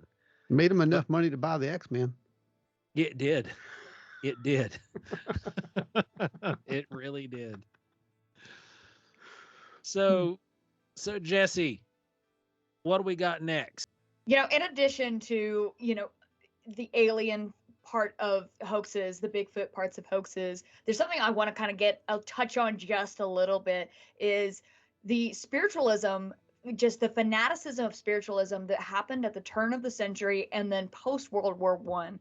Made them enough money to buy the X-Men. It did. It did. It really did. So Jessi, what do we got next? You know, in addition to, you know, the alien part of Hoaxes, the Bigfoot parts of Hoaxes, there's something I want to I'll touch on just a little bit, is the spiritualism, just the fanaticism of spiritualism that happened at the turn of the century and then post World War I.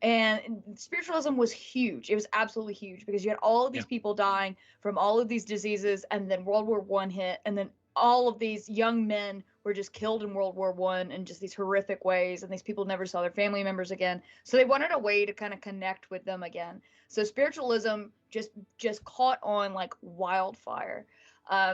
And spiritualism was huge. It was absolutely huge because you had all of these people dying from all of these diseases, and then World War I hit, and then all of these young men were just killed in World War I in just these horrific ways, and these people never saw their family members again. So they wanted a way to kind of connect with them again. So spiritualism just caught on like wildfire.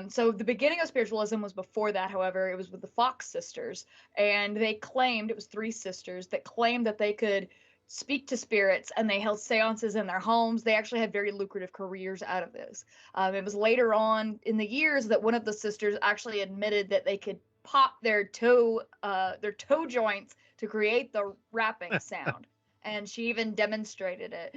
So the beginning of spiritualism was before that, however. It was with the Fox sisters, and they claimed, it was 3 sisters that claimed that they could speak to spirits, and they held seances in their homes. They actually had very lucrative careers out of this. It was later on in the years that one of the sisters actually admitted that they could pop their toe joints to create the rapping sound, and she even demonstrated it.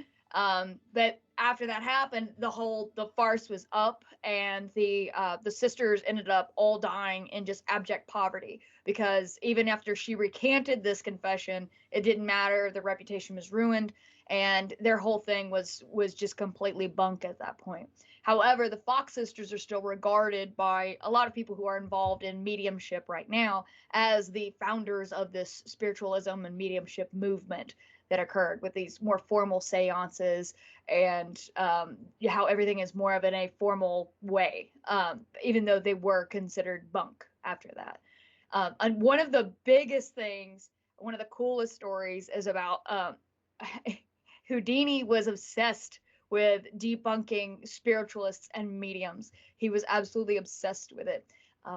But after that happened, the farce was up, and the sisters ended up all dying in just abject poverty, because even after she recanted this confession, it didn't matter. Their reputation was ruined, and their whole thing was just completely bunk at that point. However, the Fox sisters are still regarded by a lot of people who are involved in mediumship right now as the founders of this spiritualism and mediumship movement that occurred with these more formal seances, and how everything is more of in a formal way, even though they were considered bunk after that. And one of the biggest things, one of the coolest stories is about Houdini was obsessed with debunking spiritualists and mediums. He was absolutely obsessed with it.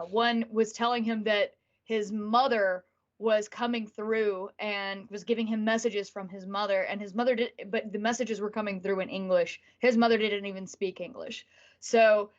One was telling him that his mother was coming through and was giving him messages from his mother, and his mother but the messages were coming through in English. His mother didn't even speak English. So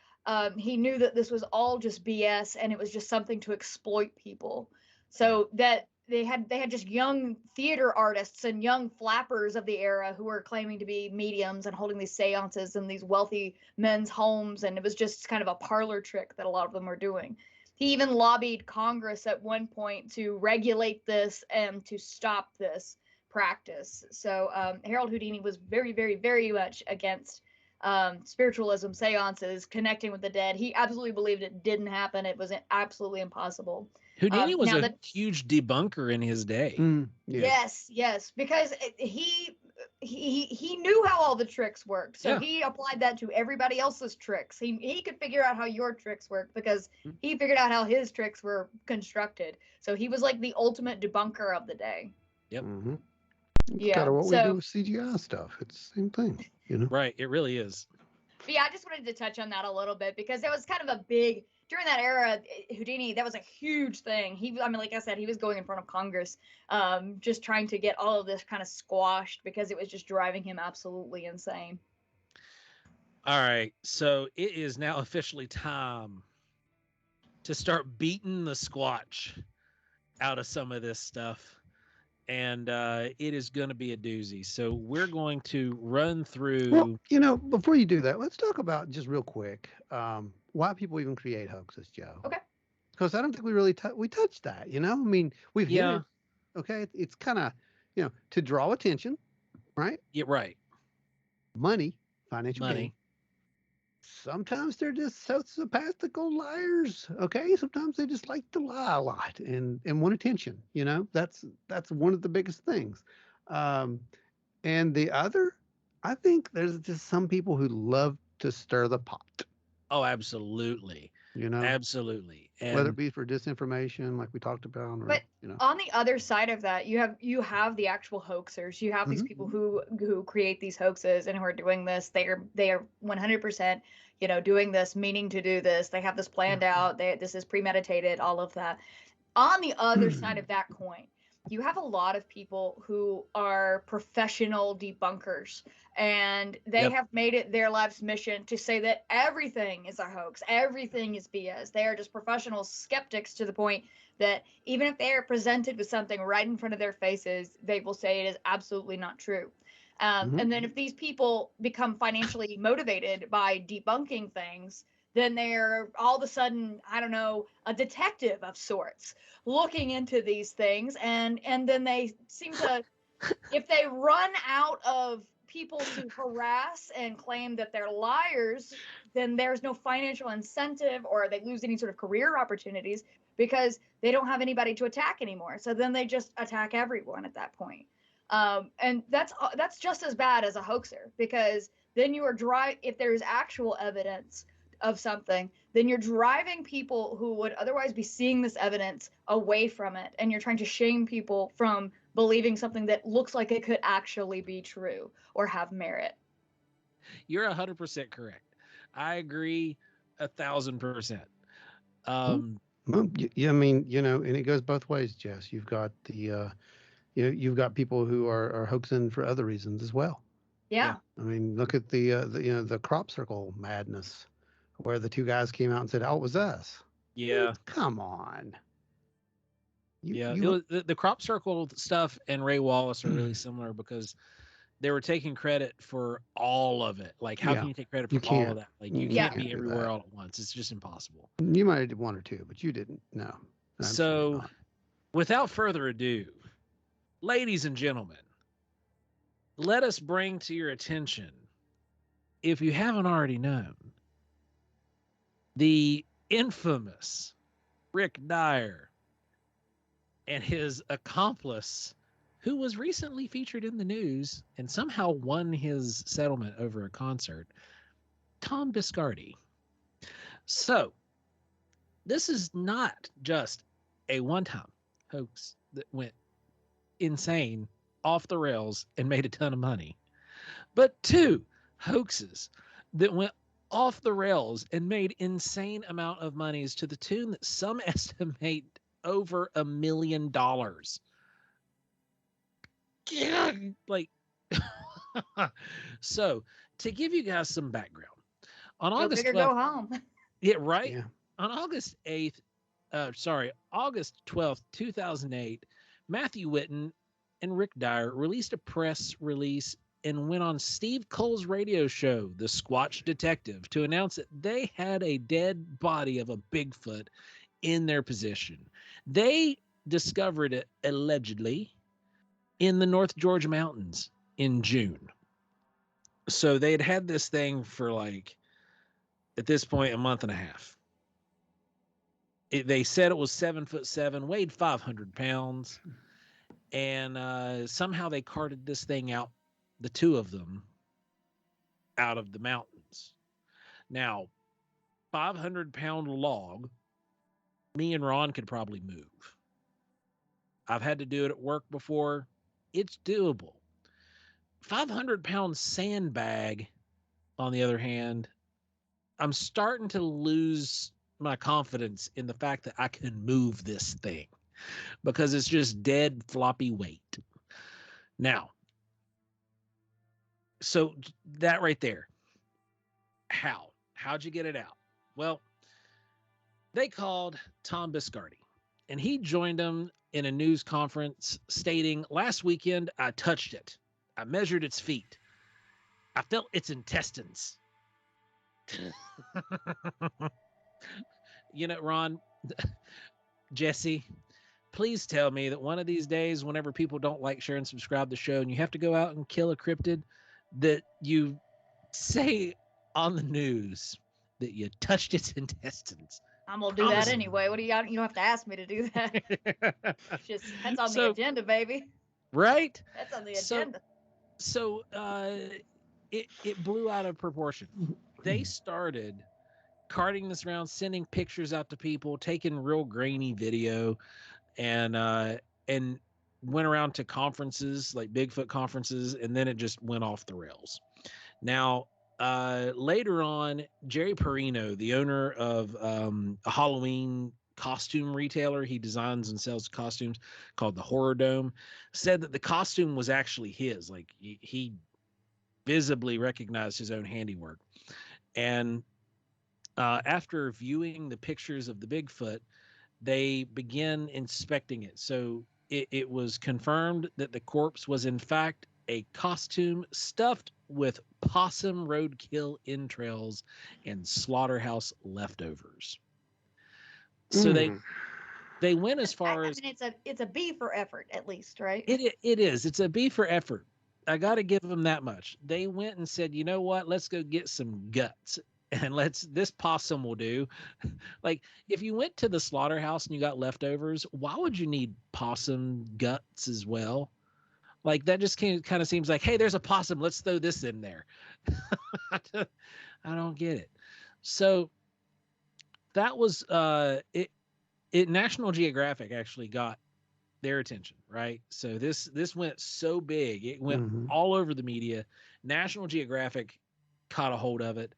he knew that this was all just BS and it was just something to exploit people. So that they had just young theater artists and young flappers of the era who were claiming to be mediums and holding these seances in these wealthy men's homes, and it was just kind of a parlor trick that a lot of them were doing. He even lobbied Congress at one point to regulate this and to stop this practice. So Harold Houdini was very, very, very much against spiritualism, seances, connecting with the dead. He absolutely believed it didn't happen. It was absolutely impossible. Houdini was a huge debunker in his day. Yes, because he knew how all the tricks worked, so he applied that to everybody else's tricks. He could figure out how your tricks worked because he figured out how his tricks were constructed. So he was like the ultimate debunker of the day. Yep. Mm-hmm. It's kind of what we do with CGI stuff. It's the same thing, you know? Right. It really is. But yeah, I just wanted to touch on that a little bit because it was kind of a big, during that era, Houdini, that was a huge thing. I mean, like I said, he was going in front of Congress, just trying to get all of this kind of squashed because it was just driving him absolutely insane. All right. So it is now officially time to start beating the squatch out of some of this stuff. And it is going to be a doozy. So we're going to run through. Well, you know, before you do that, let's talk about just real quick why people even create hoaxes, Joe. Okay. Because I don't think we really we touched that. You know, I mean, we've hit it. Okay, it's kind of, you know, to draw attention, right? Yeah, right. Money, financial gain. Sometimes they're just sociopathical liars. Okay, sometimes they just like to lie a lot and want attention. You know, that's one of the biggest things. And the other, I think there's just some people who love to stir the pot. Oh, absolutely. You know, absolutely. And whether it be for disinformation, like we talked about, or, but you know, on the other side of that, you have the actual hoaxers. You have these people who create these hoaxes and who are doing this. They are 100%, you know, doing this, meaning to do this. They have this planned out. This is premeditated. All of that. On the other side of that coin, you have a lot of people who are professional debunkers, and they have made it their life's mission to say that everything is a hoax, everything is BS. They are just professional skeptics to the point that even if they are presented with something right in front of their faces, they will say it is absolutely not true. And then if these people become financially motivated by debunking things, then they're all of a sudden, I don't know, a detective of sorts looking into these things. And then they seem to, if they run out of people to harass and claim that they're liars, then there's no financial incentive, or they lose any sort of career opportunities because they don't have anybody to attack anymore. So then they just attack everyone at that point. And that's just as bad as a hoaxer, because then you are if there's actual evidence of something, then you're driving people who would otherwise be seeing this evidence away from it, and you're trying to shame people from believing something that looks like it could actually be true or have merit. You're 100% correct. I agree 1,000%. Well, yeah, I mean, you know, and it goes both ways, Jess. You've got you've got people who are hoaxing for other reasons as well. Yeah. I mean, look at the crop circle madness, where the two guys came out and said, "Oh, it was us." Yeah. Come on. It was, the crop circle stuff and Ray Wallace are really similar because they were taking credit for all of it. Like, how can you take credit for all of that? Like, you can't be everywhere all at once. It's just impossible. You might have did one or two, but you didn't. No. So, without further ado, ladies and gentlemen, let us bring to your attention, if you haven't already known, the infamous Rick Dyer and his accomplice, who was recently featured in the news and somehow won his settlement over a concert, Tom Biscardi. So, this is not just a one-time hoax that went insane, off the rails, and made a ton of money, but two hoaxes that went off the rails and made insane amount of monies, to the tune that some estimate over $1 million. Yeah, like, so to give you guys some background On Go August big or 12th, go home. yeah, right. Yeah. On August 12th, 2008, Matthew Whitten and Rick Dyer released a press release and went on Steve Cole's radio show, The Squatch Detective, to announce that they had a dead body of a Bigfoot in their possession. They discovered it allegedly in the North Georgia mountains in June. So they had this thing for like, at this point, a month and a half. They said it was 7'7", weighed 500 pounds. And somehow they carted this thing out, the two of them, out of the mountains. Now, 500-pound log, me and Ron could probably move. I've had to do it at work before. It's doable. 500-pound sandbag, on the other hand, I'm starting to lose my confidence in the fact that I can move this thing because it's just dead floppy weight. Now, so that right there. How'd you get it out? Well, they called Tom Biscardi, and he joined them in a news conference stating, "Last weekend, I touched it. I measured its feet. I felt its intestines." You know, Ron, Jessi, please tell me that one of these days, whenever people don't like, share, and subscribe to the show, and you have to go out and kill a cryptid, that you say on the news that you touched its intestines. I'm gonna do that anyway. What do you don't have to ask me to do that. Just that's on the agenda, baby. Right? That's on the agenda. So it blew out of proportion. They started carting this around, sending pictures out to people, taking real grainy video, and went around to conferences, like Bigfoot conferences, and then it just went off the rails. Now, later on, Jerry Perino, the owner of a Halloween costume retailer, he designs and sells costumes called the Horror Dome, said that the costume was actually his. Like he visibly recognized his own handiwork. And after viewing the pictures of the Bigfoot, they began inspecting it. So it was confirmed that the corpse was in fact a costume stuffed with possum roadkill entrails and slaughterhouse leftovers. So they went as far as, I mean, it's a B for effort, at least, right? It is. It's a B for effort. I got to give them that much. They went and said, you know what? Let's go get some guts, and this possum will do. Like, if you went to the slaughterhouse and you got leftovers, why would you need possum guts as well? Like, that just kind of seems like, hey, there's a possum. Let's throw this in there. I don't get it. So that was it. National Geographic actually got their attention, right? So this went so big, it went all over the media. National Geographic caught a hold of it,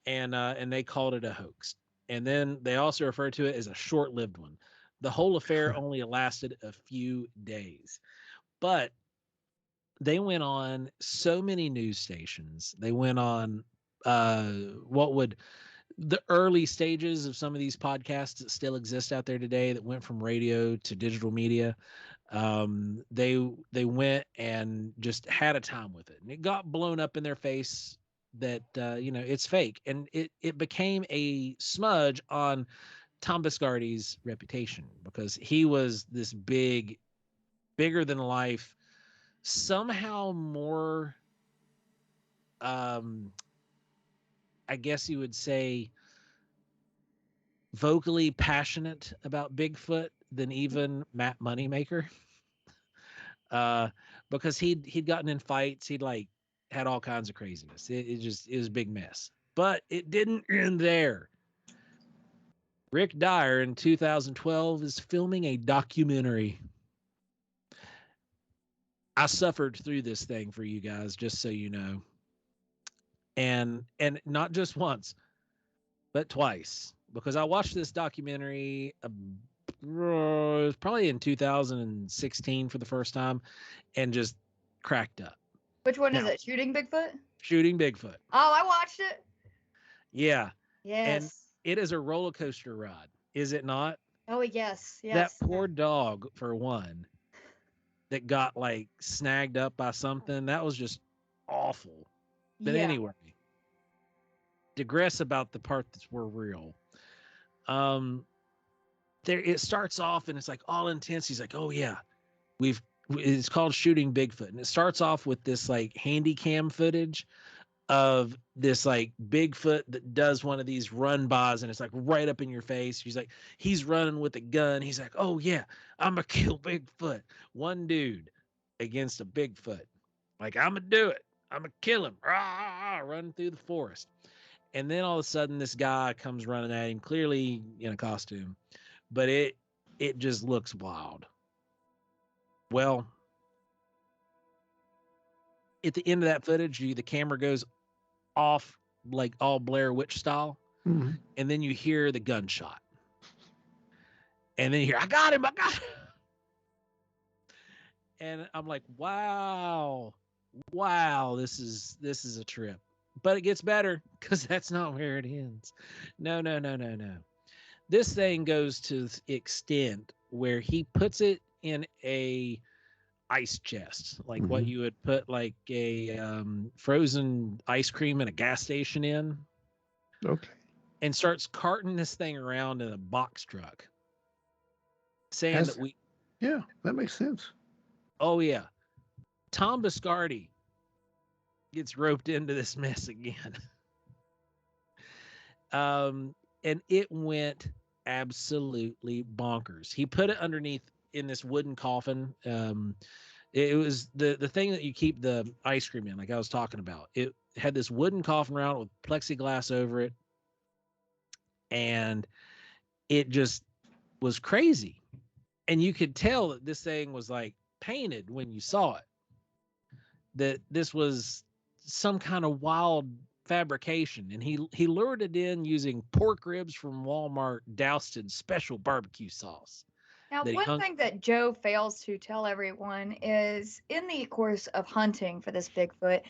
and they called it a hoax. And then they also referred to it as a short-lived one. The whole affair only lasted a few days, but they went on so many news stations. They went on the early stages of some of these podcasts that still exist out there today that went from radio to digital media. They went and just had a time with it, and it got blown up in their face that it's fake, and it became a smudge on Tom Biscardi's reputation, because he was this bigger than life, somehow more I guess you would say vocally passionate about Bigfoot than even Matt Moneymaker. Because he'd gotten in fights, he'd like had all kinds of craziness. It was a big mess. But it didn't end there. Rick Dyer in 2012 is filming a documentary. I suffered through this thing for you guys, just so you know. And not just once, but twice, because I watched this documentary probably in 2016 for the first time, and just cracked up. Which one is it? Shooting Bigfoot? Shooting Bigfoot. Oh, I watched it. Yeah. And Yes. it is a roller coaster ride, is it not? Oh yes. That Yes. poor dog, for one, that got like snagged up by something, that was just awful. But Yeah. anyway, digress about the part that's were real. Um, there it starts off and it's like all intense. He's like, "Oh yeah, it's called shooting Bigfoot," and it starts off with this like handy cam footage of this like Bigfoot that does one of these run bys and it's like right up in your face. He's running with a gun. He's like, "Oh yeah, I'm gonna kill Bigfoot." One dude against a Bigfoot. Like, I'm gonna do it. I'm gonna kill him. Rah, running through the forest. And then all of a sudden this guy comes running at him, clearly in a costume, but it just looks wild. Well, at the end of that footage, the camera goes off like all Blair Witch style, and then you hear the gunshot, and then you hear, "I got him, I got him," and I'm like, wow, this is a trip. But it gets better because that's not where it ends. No. This thing goes to the extent where he puts it in a ice chest, like what you would put like a frozen ice cream in a gas station in. Okay. And starts carting this thing around in a box truck, saying Yeah, that makes sense. Oh yeah, Tom Biscardi gets roped into this mess again. And it went absolutely bonkers. He put it underneath in this wooden coffin. It was the thing that you keep the ice cream in, like I was talking about. It had this wooden coffin around with plexiglass over it, and it just was crazy. And you could tell that this thing was like painted when you saw it, that this was some kind of wild fabrication. And he lured it in using pork ribs from Walmart doused in special barbecue sauce. Now, one thing that Joe fails to tell everyone is in the course of hunting for this Bigfoot,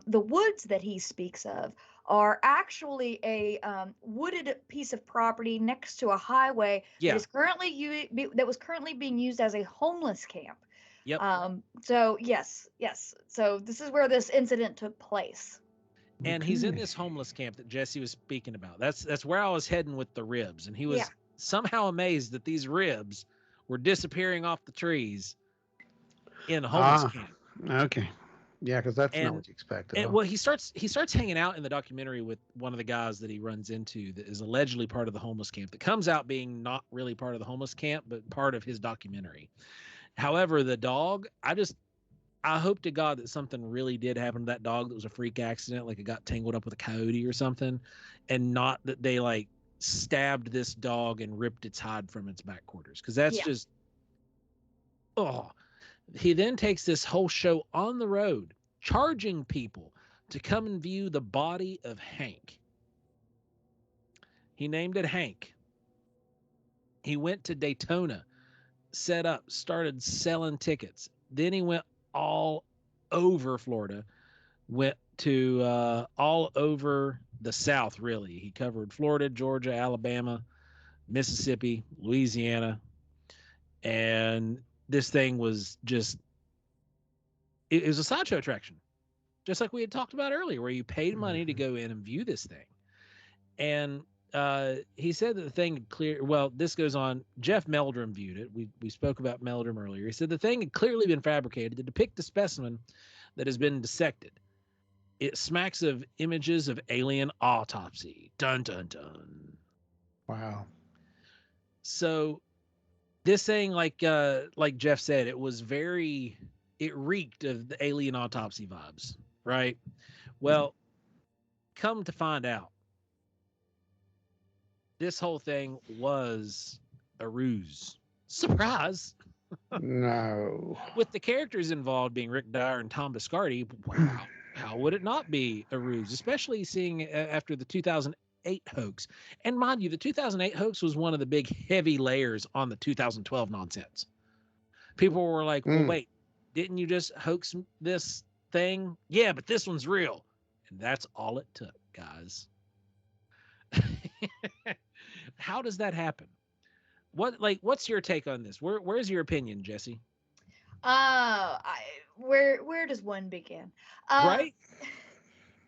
the woods that he speaks of are actually a wooded piece of property next to a highway that is currently that was currently being used as a homeless camp. Yep. So yes. So this is where this incident took place. And he's in this homeless camp that Jessi was speaking about. That's where I was heading with the ribs. And he was somehow amazed that these ribs were disappearing off the trees in a homeless camp. Okay. Yeah, because that's not what you expect. Well, he starts hanging out in the documentary with one of the guys that he runs into that is allegedly part of the homeless camp, that comes out being not really part of the homeless camp, but part of his documentary. However, the dog, I hope to God that something really did happen to that dog that was a freak accident, like it got tangled up with a coyote or something, and not that they like stabbed this dog and ripped its hide from its back quarters, because that's just He then takes this whole show on the road, charging people to come and view the body of Hank. He named it Hank. He went to Daytona, set up, started selling tickets. Then he went all over Florida, went to all over the South, really. He covered Florida, Georgia, Alabama, Mississippi, Louisiana. And this thing was just, it was a sideshow attraction, just like we had talked about earlier, where you paid money to go in and view this thing. And he said that the thing had this goes on. Jeff Meldrum viewed it. We spoke about Meldrum earlier. He said the thing had clearly been fabricated to depict a specimen that has been dissected. It smacks of images of alien autopsy. Dun, dun, dun. Wow. So this thing, like Jeff said, it reeked of the alien autopsy vibes, right? Well, come to find out, this whole thing was a ruse. Surprise! No. With the characters involved being Rick Dyer and Tom Biscardi, wow, how would it not be a ruse? Especially seeing after the 2008 hoax. And mind you, the 2008 hoax was one of the big heavy layers on the 2012 nonsense. People were like, well, wait, didn't you just hoax this thing? Yeah, but this one's real. And that's all it took, guys. How does that happen? What's your take on this? Where's your opinion, Jessi? Where does one begin? Right?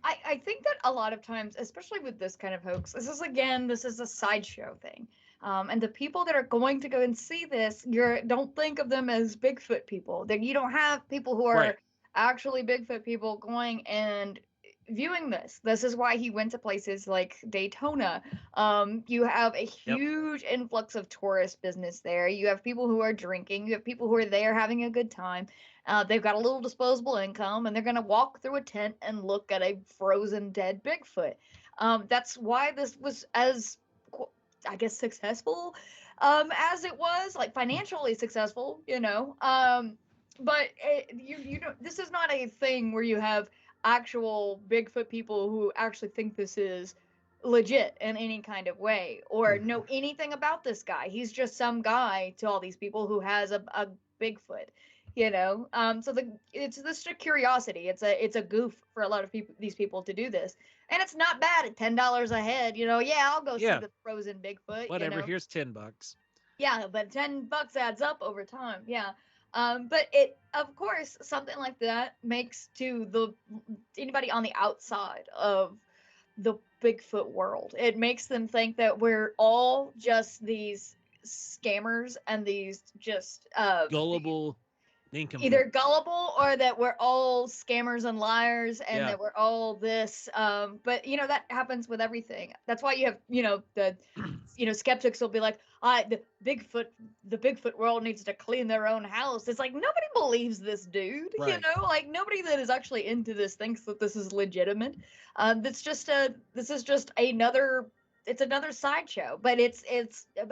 I think that a lot of times, especially with this kind of hoax, this is a sideshow thing. And the people that are going to go and see this, don't think of them as Bigfoot people. That you don't have people who are Right. actually Bigfoot people going and viewing this. This is why he went to places like Daytona. You have a huge influx of tourist business there. You have people who are drinking. You have people who are there having a good time. They've got a little disposable income, and they're going to walk through a tent and look at a frozen dead Bigfoot. That's why this was as, I guess, successful as it was, like financially successful, you know. But you know, this is not a thing where you have actual Bigfoot people who actually think this is legit in any kind of way or know anything about this guy. He's just some guy to all these people who has a Bigfoot, you know. So it's just a curiosity. It's a goof for a lot of people, these people, to do this, and it's not bad at $10 a head. You know, yeah, I'll go see the frozen Bigfoot. Whatever. You know? Here's $10. Yeah, but $10 adds up over time. Yeah. But it, of course, something like that makes to anybody on the outside of the Bigfoot world, it makes them think that we're all just these scammers and these just gullible, either gullible or that we're all scammers and liars and that we're all this. But you know, that happens with everything. That's why you have, you know, the skeptics will be like, the Bigfoot world needs to clean their own house. It's like, nobody believes this dude. Right. You know, like nobody that is actually into this thinks that this is legitimate. This is just another sideshow, but it's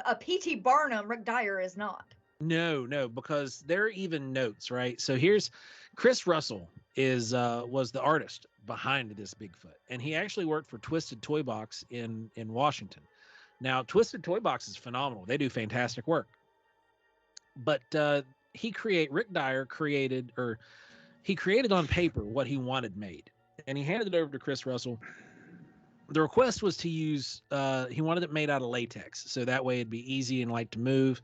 a P.T. Barnum. Rick Dyer is not. No, because there are even notes, right? So here's Chris Russell was the artist behind this Bigfoot, and he actually worked for Twisted Toy Box in Washington. Now, Twisted Toy Box is phenomenal; they do fantastic work. But Rick Dyer created on paper what he wanted made, and he handed it over to Chris Russell. The request was to use he wanted it made out of latex, so that way it'd be easy and light to move.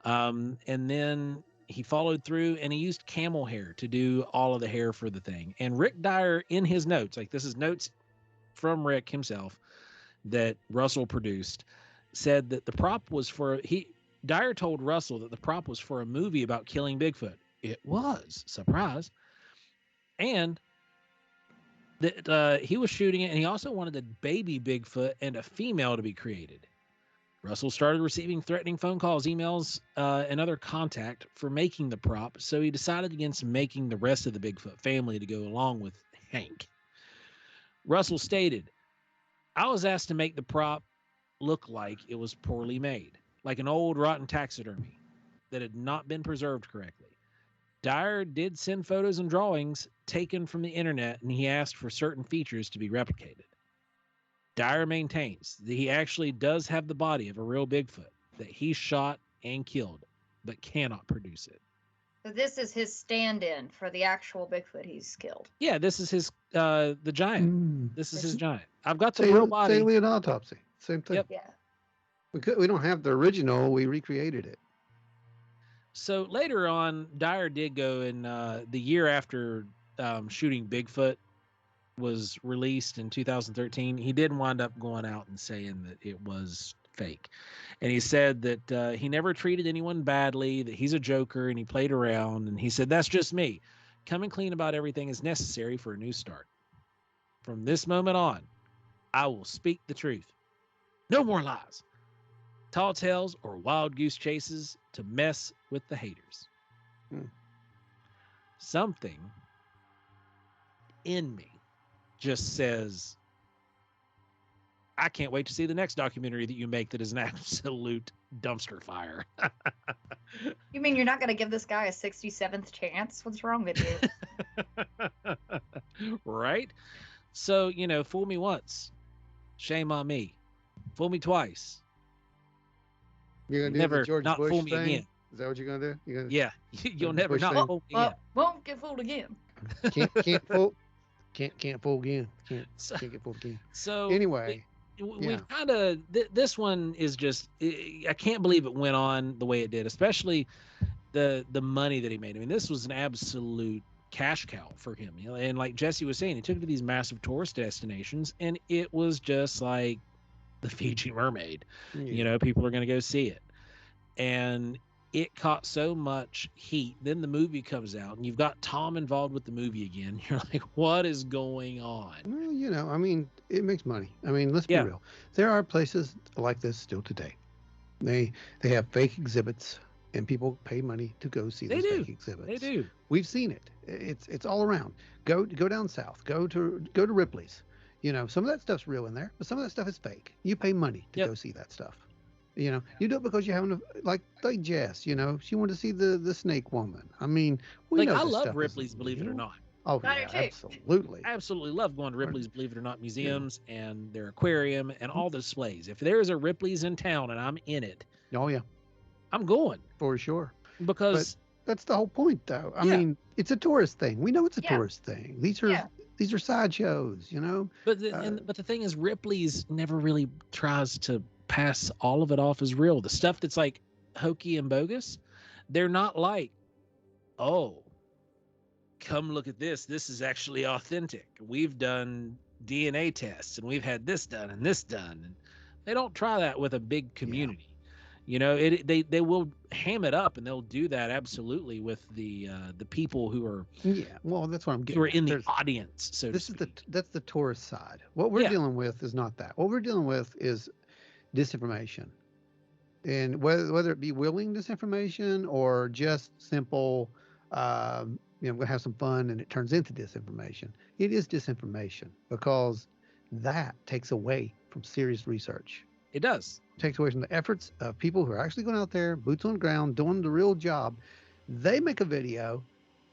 And then he followed through and he used camel hair to do all of the hair for the thing. And Rick Dyer, in his notes, like this is notes from Rick himself that Russell produced, said that the prop was Dyer told Russell that the prop was for a movie about killing Bigfoot. It was, surprise. And that he was shooting it, and he also wanted a baby Bigfoot and a female to be created. Russell started receiving threatening phone calls, emails, and other contact for making the prop, so he decided against making the rest of the Bigfoot family to go along with Hank. Russell stated, "I was asked to make the prop look like it was poorly made, like an old rotten taxidermy that had not been preserved correctly. Dyer did send photos and drawings taken from the internet, and he asked for certain features to be replicated. Dyer maintains that he actually does have the body of a real Bigfoot that he shot and killed, but cannot produce it." So this is his stand-in for the actual Bigfoot he's killed. Yeah, this is his the giant. This is his giant. I've got the real body. Same an autopsy. Same thing. Yep. Yeah. We don't have the original. We recreated it. So later on, Dyer did go in the year after shooting Bigfoot was released in 2013. He did wind up going out and saying that it was fake. And he said that he never treated anyone badly, that he's a joker and he played around. And he said, "That's just me. Coming clean about everything is necessary for a new start. From this moment on, I will speak the truth. No more lies, tall tales, or wild goose chases to mess with the haters." Something in me just says, I can't wait to see the next documentary that you make that is an absolute dumpster fire. You mean you're not going to give this guy a 67th chance? What's wrong with you? Right? So, fool me once, shame on me. Fool me twice. You're going to never do the George not Bush fool me thing? again. Is that what you're going to do? Yeah, you'll never not fool me again. Won't get fooled again. Can't fool. Can't fool again. Can't get fooled again. So anyway, we've kind of this one is just, I can't believe it went on the way it did, especially the money that he made. I mean, this was an absolute cash cow for him, you know. And like Jessi was saying, he took it to these massive tourist destinations, and it was just like the Fiji Mermaid. You know, people are going to go see it, and it caught so much heat. Then the movie comes out, and you've got Tom involved with the movie again. You're like, what is going on? Well, you know, I mean, it makes money. I mean, let's be real. There are places like this still today. They have fake exhibits, and people pay money to go see those fake exhibits. They do. We've seen it. It's all around. Go down south. Go to Ripley's. You know, some of that stuff's real in there, but some of that stuff is fake. You pay money to go see that stuff. You know, you do it because you're having a, like Jess, you know, she wanted to see the snake woman. I mean, we know I love Ripley's, believe it or not. Oh, yeah, absolutely. Absolutely love going to Ripley's, believe it or not, museums and their aquarium and all the displays. If there is a Ripley's in town and I'm in it, oh yeah, I'm going for sure. Because that's the whole point, though. I mean, it's a tourist thing. We know it's a tourist thing. These are sideshows, you know. But the thing is, Ripley's never really tries to pass all of it off as real. The stuff that's like hokey and bogus, they're not like, oh, come look at this. This is actually authentic. We've done DNA tests and we've had this done and this done. And they don't try that with a big community. You know, they will ham it up, and they'll do that absolutely with the people who are well, that's what I'm getting. Who are in the audience. So this is that's the tourist side. What we're dealing with is not that. What we're dealing with is disinformation, and whether it be willing disinformation or just simple, you know, I'm gonna have some fun and it turns into disinformation. It is disinformation because that takes away from serious research. It does. Takes away from the efforts of people who are actually going out there, boots on the ground, doing the real job. They make a video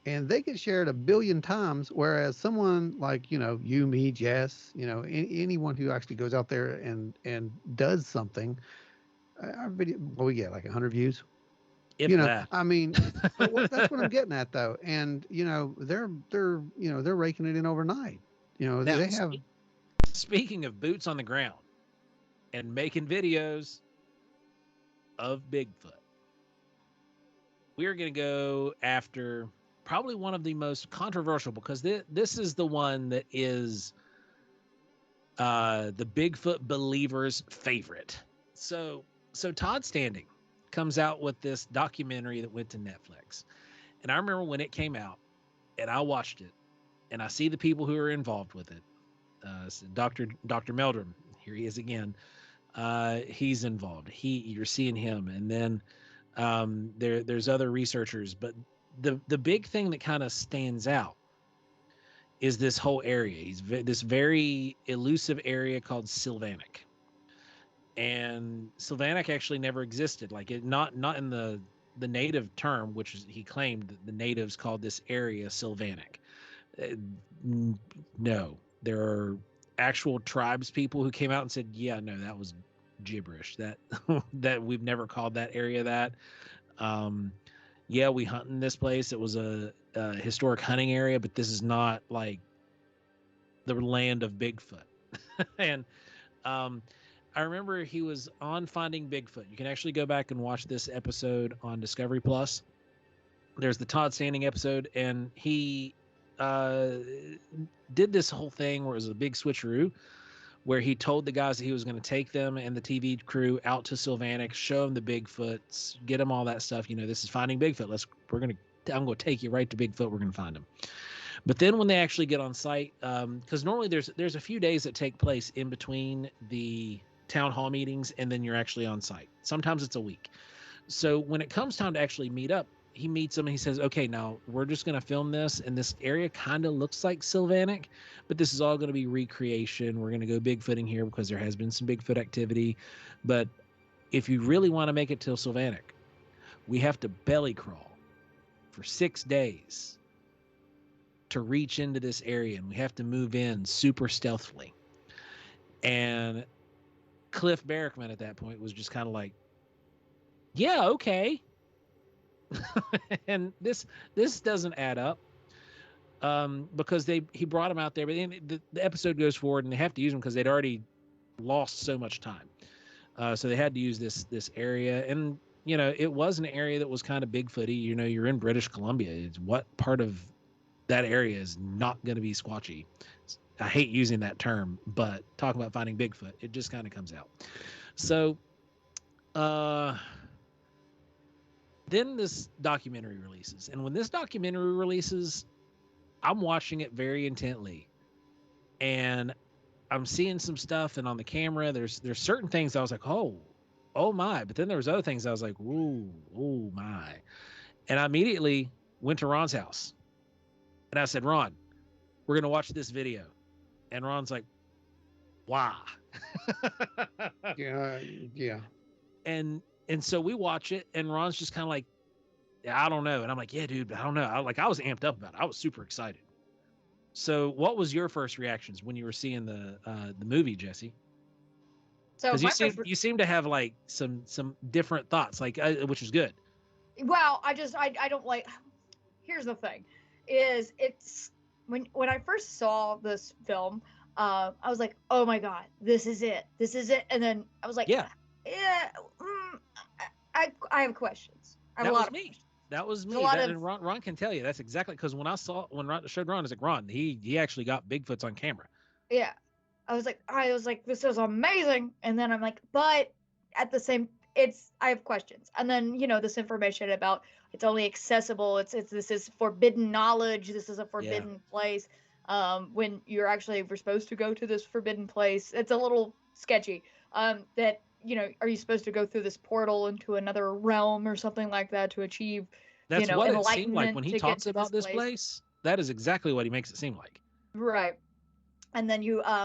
and they get shared 1 billion times, whereas someone like, you know, you, me, Jess, you know, anyone who actually goes out there and does something, our video, well, we get like 100 views. If you know, that. I mean, that's what I'm getting at, though. And you know, they're raking it in overnight. You know, now, they have. Speaking of boots on the ground and making videos of Bigfoot, we're going to go after probably one of the most controversial, because this is the one that is the Bigfoot believers' favorite. So Todd Standing comes out with this documentary that went to Netflix. And I remember when it came out and I watched it and I see the people who are involved with it. So Dr. Meldrum, here he is again. He's involved. You're seeing him. And then there's other researchers, but the big thing that kind of stands out is this whole area. This very elusive area called Sylvanic. And Sylvanic actually never existed. Like it, not in the native term, which is, he claimed that the natives called this area Sylvanic. No, there are actual tribes people who came out and said, yeah, no, that was gibberish. That we've never called that area that. Yeah, we hunt in this place. It was a historic hunting area, but this is not like the land of Bigfoot. And I remember he was on Finding Bigfoot. You can actually go back and watch this episode on Discovery Plus. There's the Todd Standing episode, and he did this whole thing where it was a big switcheroo, where he told the guys that he was going to take them and the TV crew out to Sylvanic, show them the Bigfoots, get them all that stuff. You know, this is Finding Bigfoot. I'm going to take you right to Bigfoot. We're going to find him. But then when they actually get on site, because normally there's a few days that take place in between the town hall meetings and then you're actually on site. Sometimes it's a week. So when it comes time to actually meet up, he meets them and he says, okay, now we're just going to film this, and this area kind of looks like Sylvanic, but this is all going to be recreation. We're going to go Bigfooting here because there has been some Bigfoot activity. But if you really want to make it till Sylvanic, we have to belly crawl for 6 days to reach into this area, and we have to move in super stealthily. And Cliff Barrickman at that point was just kind of like, yeah, okay. And this doesn't add up, because he brought him out there, but then the episode goes forward and they have to use him because they'd already lost so much time. So they had to use this area, and it was an area that was kind of Bigfooty. You're in British Columbia. It's what part of that area is not going to be squatchy? I hate using that term, but talking about finding Bigfoot, it just kind of comes out. So, then this documentary releases, and when this documentary releases, I'm watching it very intently, and I'm seeing some stuff, and on the camera, there's certain things I was like, oh my, but then there was other things I was like, oh my, and I immediately went to Ron's house, and I said, Ron, we're gonna watch this video, and Ron's like, why? Yeah. And so we watch it, and Ron's just kind of like, I don't know, and I'm like, yeah, dude, I don't know. I was amped up about it. I was super excited. So, what was your first reactions when you were seeing the movie, Jessi? So Because you seem to have like some different thoughts, like which is good. Well, I don't like. Here's the thing, is it's when I first saw this film, I was like, oh my god, this is it, and then I was like, yeah, I have questions. I have a lot of questions. That was me. And Ron can tell you that's exactly, because when Ron showed Ron, I was like, Ron, he actually got Bigfoots on camera. Yeah. I was like, this is amazing. And then I'm like, but at the same, I have questions. And then, this information about it's only accessible. This is forbidden knowledge. This is a forbidden place. When we're supposed to go to this forbidden place, it's a little sketchy. That, are you supposed to go through this portal into another realm or something like that to achieve, that's what it seemed like when he talks about this place. That is exactly what he makes it seem like. Right. And then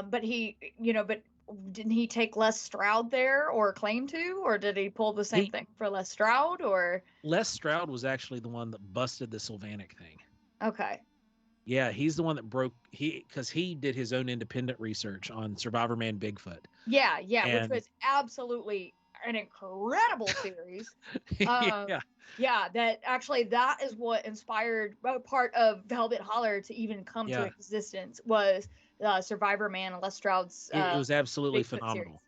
but didn't he take Les Stroud there, or claim to, or did he pull the same thing for Les Stroud, or? Les Stroud was actually the one that busted the Sylvanic thing. Okay. Yeah, he's the one that because he did his own independent research on Survivor Man Bigfoot. Yeah, which was absolutely an incredible series. Yeah, that is what inspired part of Velvet Holler to even come to existence, was Survivor Man and Les Stroud's. It was absolutely Bigfoot phenomenal. Series.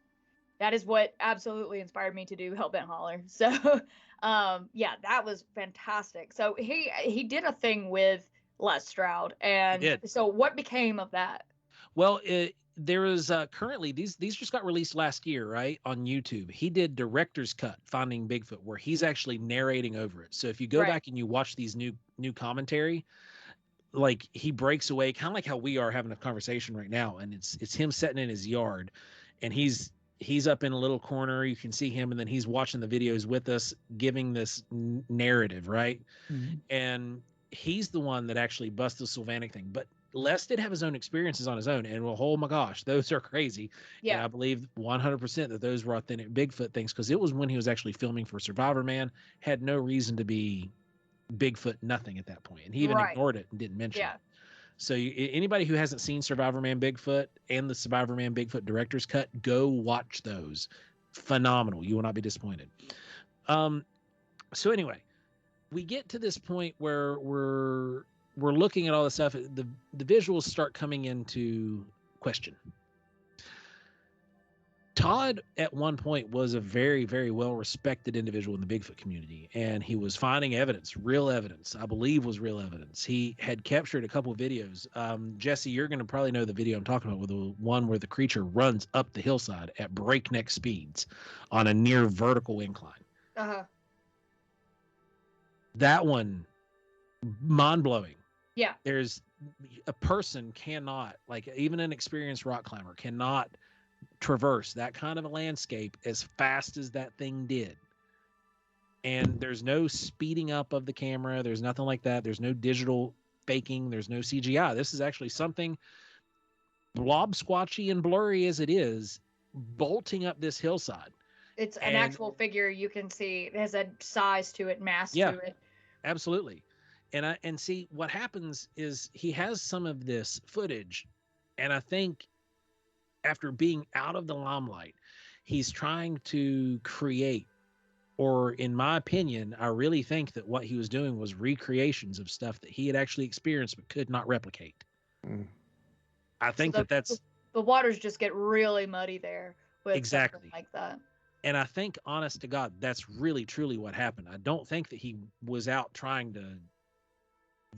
That is what absolutely inspired me to do Hellbent Holler. So, that was fantastic. So he did a thing with Les Stroud, and so what became of that? Well, there is currently these just got released last year, right, on YouTube. He did director's cut Finding Bigfoot, where he's actually narrating over it. So if you go back and you watch these new commentary, like he breaks away, kind of like how we are having a conversation right now, and it's him sitting in his yard, and he's up in a little corner. You can see him, and then he's watching the videos with us, giving this narrative, right? Mm-hmm. And he's the one that actually busted the Sylvanic thing. But Les did have his own experiences on his own, and well, oh my gosh, those are crazy. Yeah. And I believe 100% that those were authentic Bigfoot things, because it was when he was actually filming for Survivor Man, had no reason to be Bigfoot nothing at that point, and he even ignored it and didn't mention it. So anybody who hasn't seen Survivor Man Bigfoot and the Survivor Man Bigfoot director's cut, go watch those. Phenomenal. You will not be disappointed. So anyway, we get to this point where we're looking at all this stuff. The visuals start coming into question. Todd at one point was a very, very well-respected individual in the Bigfoot community, and he was finding evidence, real evidence, I believe was real evidence. He had captured a couple of videos. Jessi, you're going to probably know the video I'm talking about, with the one where the creature runs up the hillside at breakneck speeds on a near vertical incline. Uh-huh. That one, mind-blowing. Yeah. There's a person cannot, like even an experienced rock climber, cannot traverse that kind of a landscape as fast as that thing did. And there's no speeding up of the camera. There's nothing like that. There's no digital faking. There's no CGI. This is actually something blob squatchy and blurry as it is, bolting up this hillside. It's an actual figure you can see. It has a size to it, mass to it. Absolutely. And see, what happens is he has some of this footage, and I think after being out of the limelight, he's trying to create, or in my opinion, I really think that what he was doing was recreations of stuff that he had actually experienced but could not replicate. I think that's the waters just get really muddy there with Exactly. something like that. And I think, honest to God, that's really truly what happened. I don't think that he was out trying to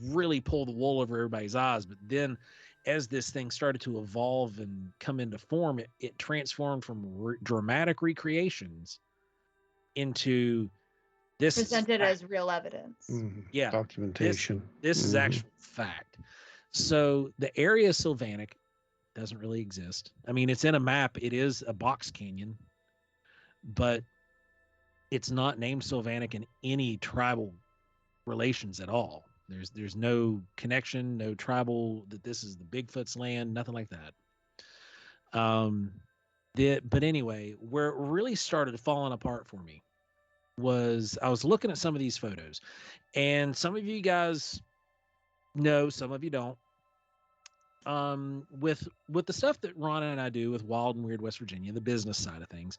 really pull the wool over everybody's eyes. But then as this thing started to evolve and come into form, it transformed from dramatic recreations into this Presented as real evidence. Yeah. Documentation. This is actual fact. So the area Sylvanic doesn't really exist. I mean, it's in a map. It is a box canyon, but it's not named Sylvanic in any tribal relations at all. There's no connection, no tribal that this is the Bigfoot's land, nothing like that. But anyway, where it really started falling apart for me was I was looking at some of these photos, and some of you guys know, some of you don't. With the stuff that Ron and I do with Wild and Weird West Virginia, the business side of things,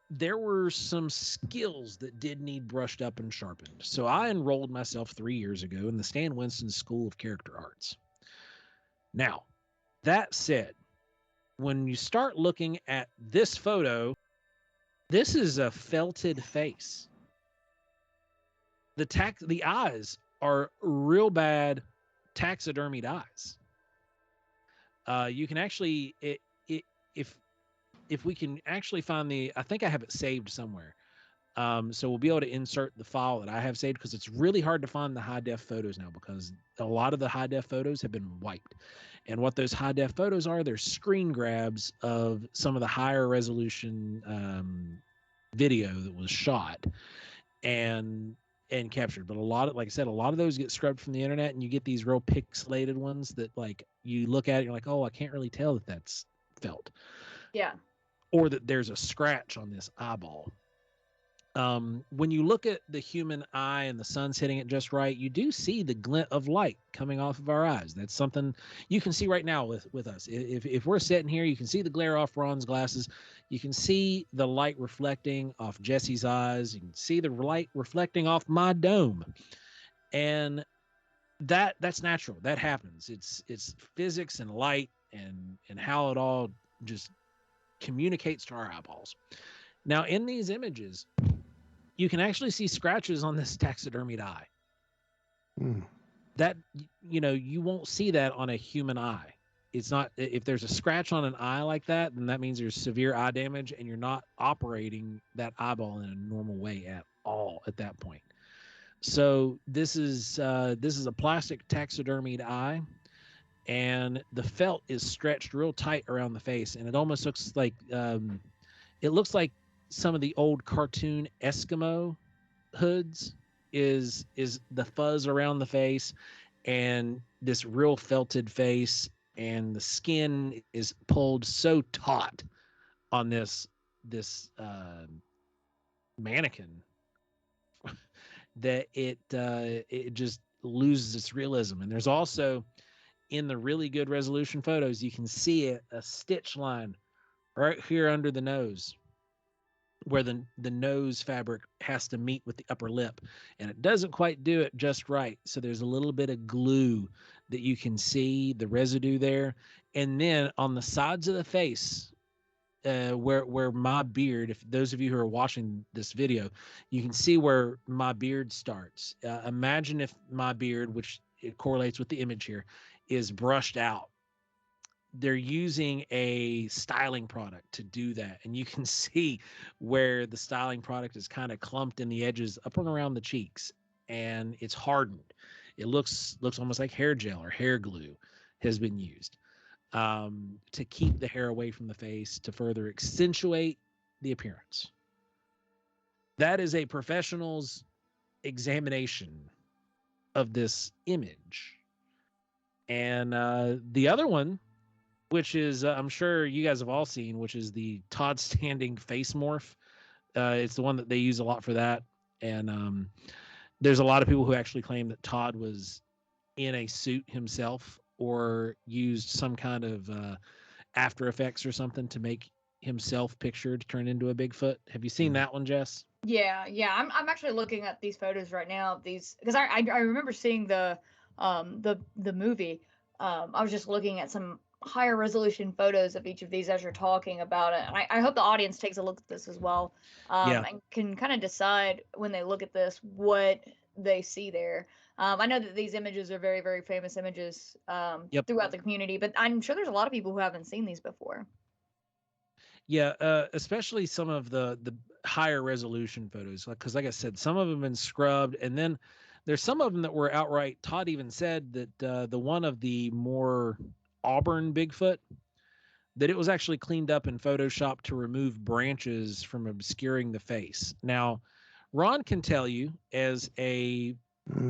there were some skills that did need brushed up and sharpened. So I enrolled myself 3 years ago in the Stan Winston School of Character Arts. Now, that said, when you start looking at this photo, this is a felted face. The eyes are real bad taxidermied eyes. You can actually, if we can actually find I think I have it saved somewhere. So we'll be able to insert the file that I have saved, because it's really hard to find the high def photos now, because a lot of the high def photos have been wiped. And what those high def photos are, they're screen grabs of some of the higher resolution video that was shot and captured. But a lot of, like I said, a lot of those get scrubbed from the internet, and you get these real pixelated ones that, like, you look at it, you're like, oh, I can't really tell that that's felt. Yeah. Or that there's a scratch on this eyeball. When you look at the human eye and the sun's hitting it just right, you do see the glint of light coming off of our eyes. That's something you can see right now with us. If we're sitting here, you can see the glare off Ron's glasses. You can see the light reflecting off Jessi's eyes. You can see the light reflecting off my dome. And that's natural. That happens. It's physics and light and how it all just communicates to our eyeballs. Now, in these images, you can actually see scratches on this taxidermied eye. That, you won't see that on a human eye. It's not, if there's a scratch on an eye like that, then that means there's severe eye damage, and you're not operating that eyeball in a normal way at all at that point. So this is a plastic taxidermied eye, and the felt is stretched real tight around the face, and it almost looks like some of the old cartoon Eskimo hoods is the fuzz around the face, and this real felted face, and the skin is pulled so taut on this mannequin that it just loses its realism. And there's also, in the really good resolution photos, you can see a stitch line right here under the nose, where the nose fabric has to meet with the upper lip, and it doesn't quite do it just right. So there's a little bit of glue that you can see, the residue there. And then on the sides of the face, where my beard, if those of you who are watching this video, you can see where my beard starts. Imagine if my beard, which it correlates with the image here, is brushed out. They're using a styling product to do that, and you can see where the styling product is kind of clumped in the edges up and around the cheeks, and it's hardened. It looks almost like hair gel or hair glue has been used to keep the hair away from the face, to further accentuate the appearance. That is a professional's examination of this image. And the other one, which is I'm sure you guys have all seen, which is the Todd standing face morph. It's the one that they use a lot for that. And there's a lot of people who actually claim that Todd was in a suit himself, or used some kind of After Effects or something to make himself pictured to turn into a Bigfoot. Have you seen that one, Jess? Yeah. I'm actually looking at these photos right now of these, because I remember seeing the movie. I was just looking at some higher resolution photos of each of these as you're talking about it. And I hope the audience takes a look at this as well, and can kind of decide when they look at this what they see there. I know that these images are very, very famous images throughout the community, but I'm sure there's a lot of people who haven't seen these before. Yeah, especially some of the higher resolution photos, because like I said, some of them have been scrubbed, and then there's some of them that were outright. Todd even said that the one of the more auburn Bigfoot, that it was actually cleaned up in Photoshop to remove branches from obscuring the face. Now, Ron can tell you as a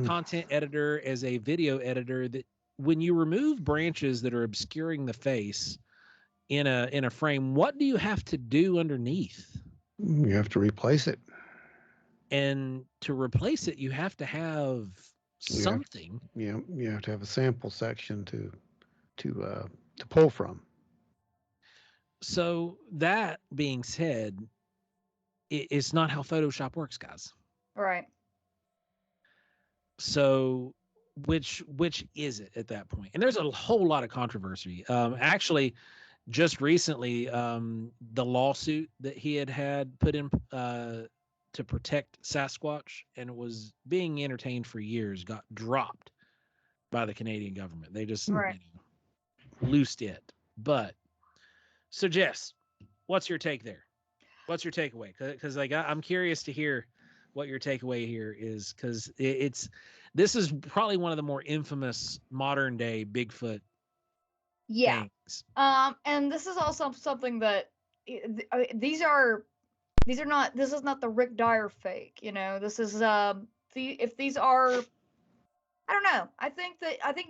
content editor, as a video editor, that when you remove branches that are obscuring the face in a frame, what do you have to do underneath? You have to replace it. And to replace it, you have to have something. You have to have a sample section to pull from. So that being said, it's not how Photoshop works, guys. Right. So which is it at that point? And there's a whole lot of controversy. Actually, just recently, the lawsuit that he had put in to protect Sasquatch, and it was being entertained for years, got dropped by the Canadian government. They just loosed it. But so Jess, what's your take there? What's your takeaway? Because like I'm curious to hear what your takeaway here is, because this is probably one of the more infamous modern day Bigfoot things. And this is also something that this is not the Rick Dyer fake, you know. This is if these are, I don't know. I think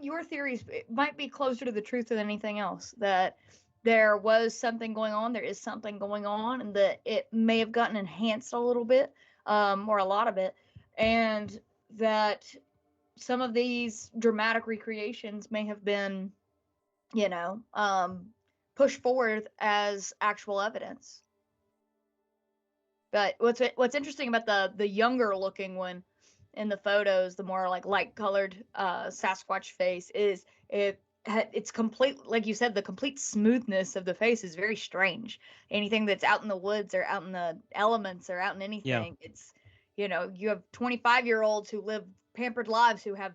your theories might be closer to the truth than anything else, that there was something going on, there is something going on, and that it may have gotten enhanced a little bit, or a lot of it, and that some of these dramatic recreations may have been, you know, pushed forward as actual evidence. But what's interesting about the younger looking one in the photos, the more like light colored Sasquatch face, is it's complete, like you said, the complete smoothness of the face is very strange. Anything that's out in the woods or out in the elements or out in anything, it's, you know, you have 25-year-olds who live pampered lives who have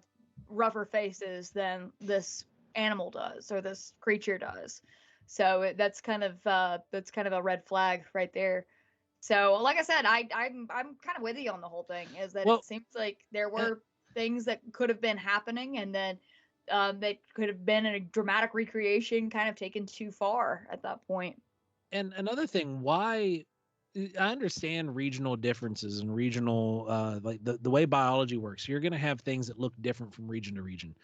rougher faces than this animal does, or this creature does. So that's kind of a red flag right there. So like I said, I'm kind of with you on the whole thing, is that it seems like there were things that could have been happening, and then they could have been in a dramatic recreation kind of taken too far at that point. And another thing, why I understand regional differences and regional like the way biology works. You're going to have things that look different from region to region.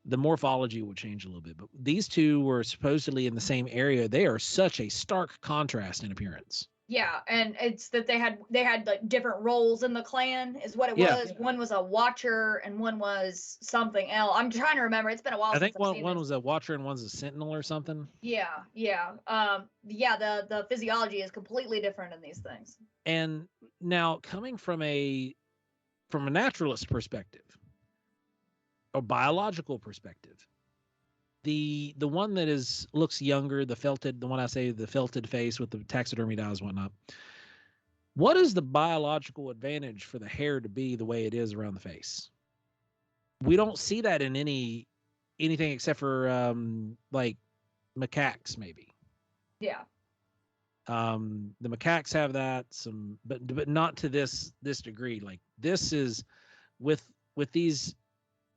The morphology will change a little bit, but these two were supposedly in the same area. They are such a stark contrast in appearance. Yeah, and it's that they had like different roles in the clan, is what it was. One was a watcher and one was something else. I'm trying to remember. It's been a while. I think one was a watcher and one's a sentinel or something. Yeah. The physiology is completely different in these things. And now, coming from a naturalist perspective, or biological perspective, the one that looks younger, the felted face with the taxidermy eyes and whatnot, what is the biological advantage for the hair to be the way it is around the face? We don't see that in anything except for like macaques, maybe. Yeah. The macaques have that, but not to this degree. Like, this is with these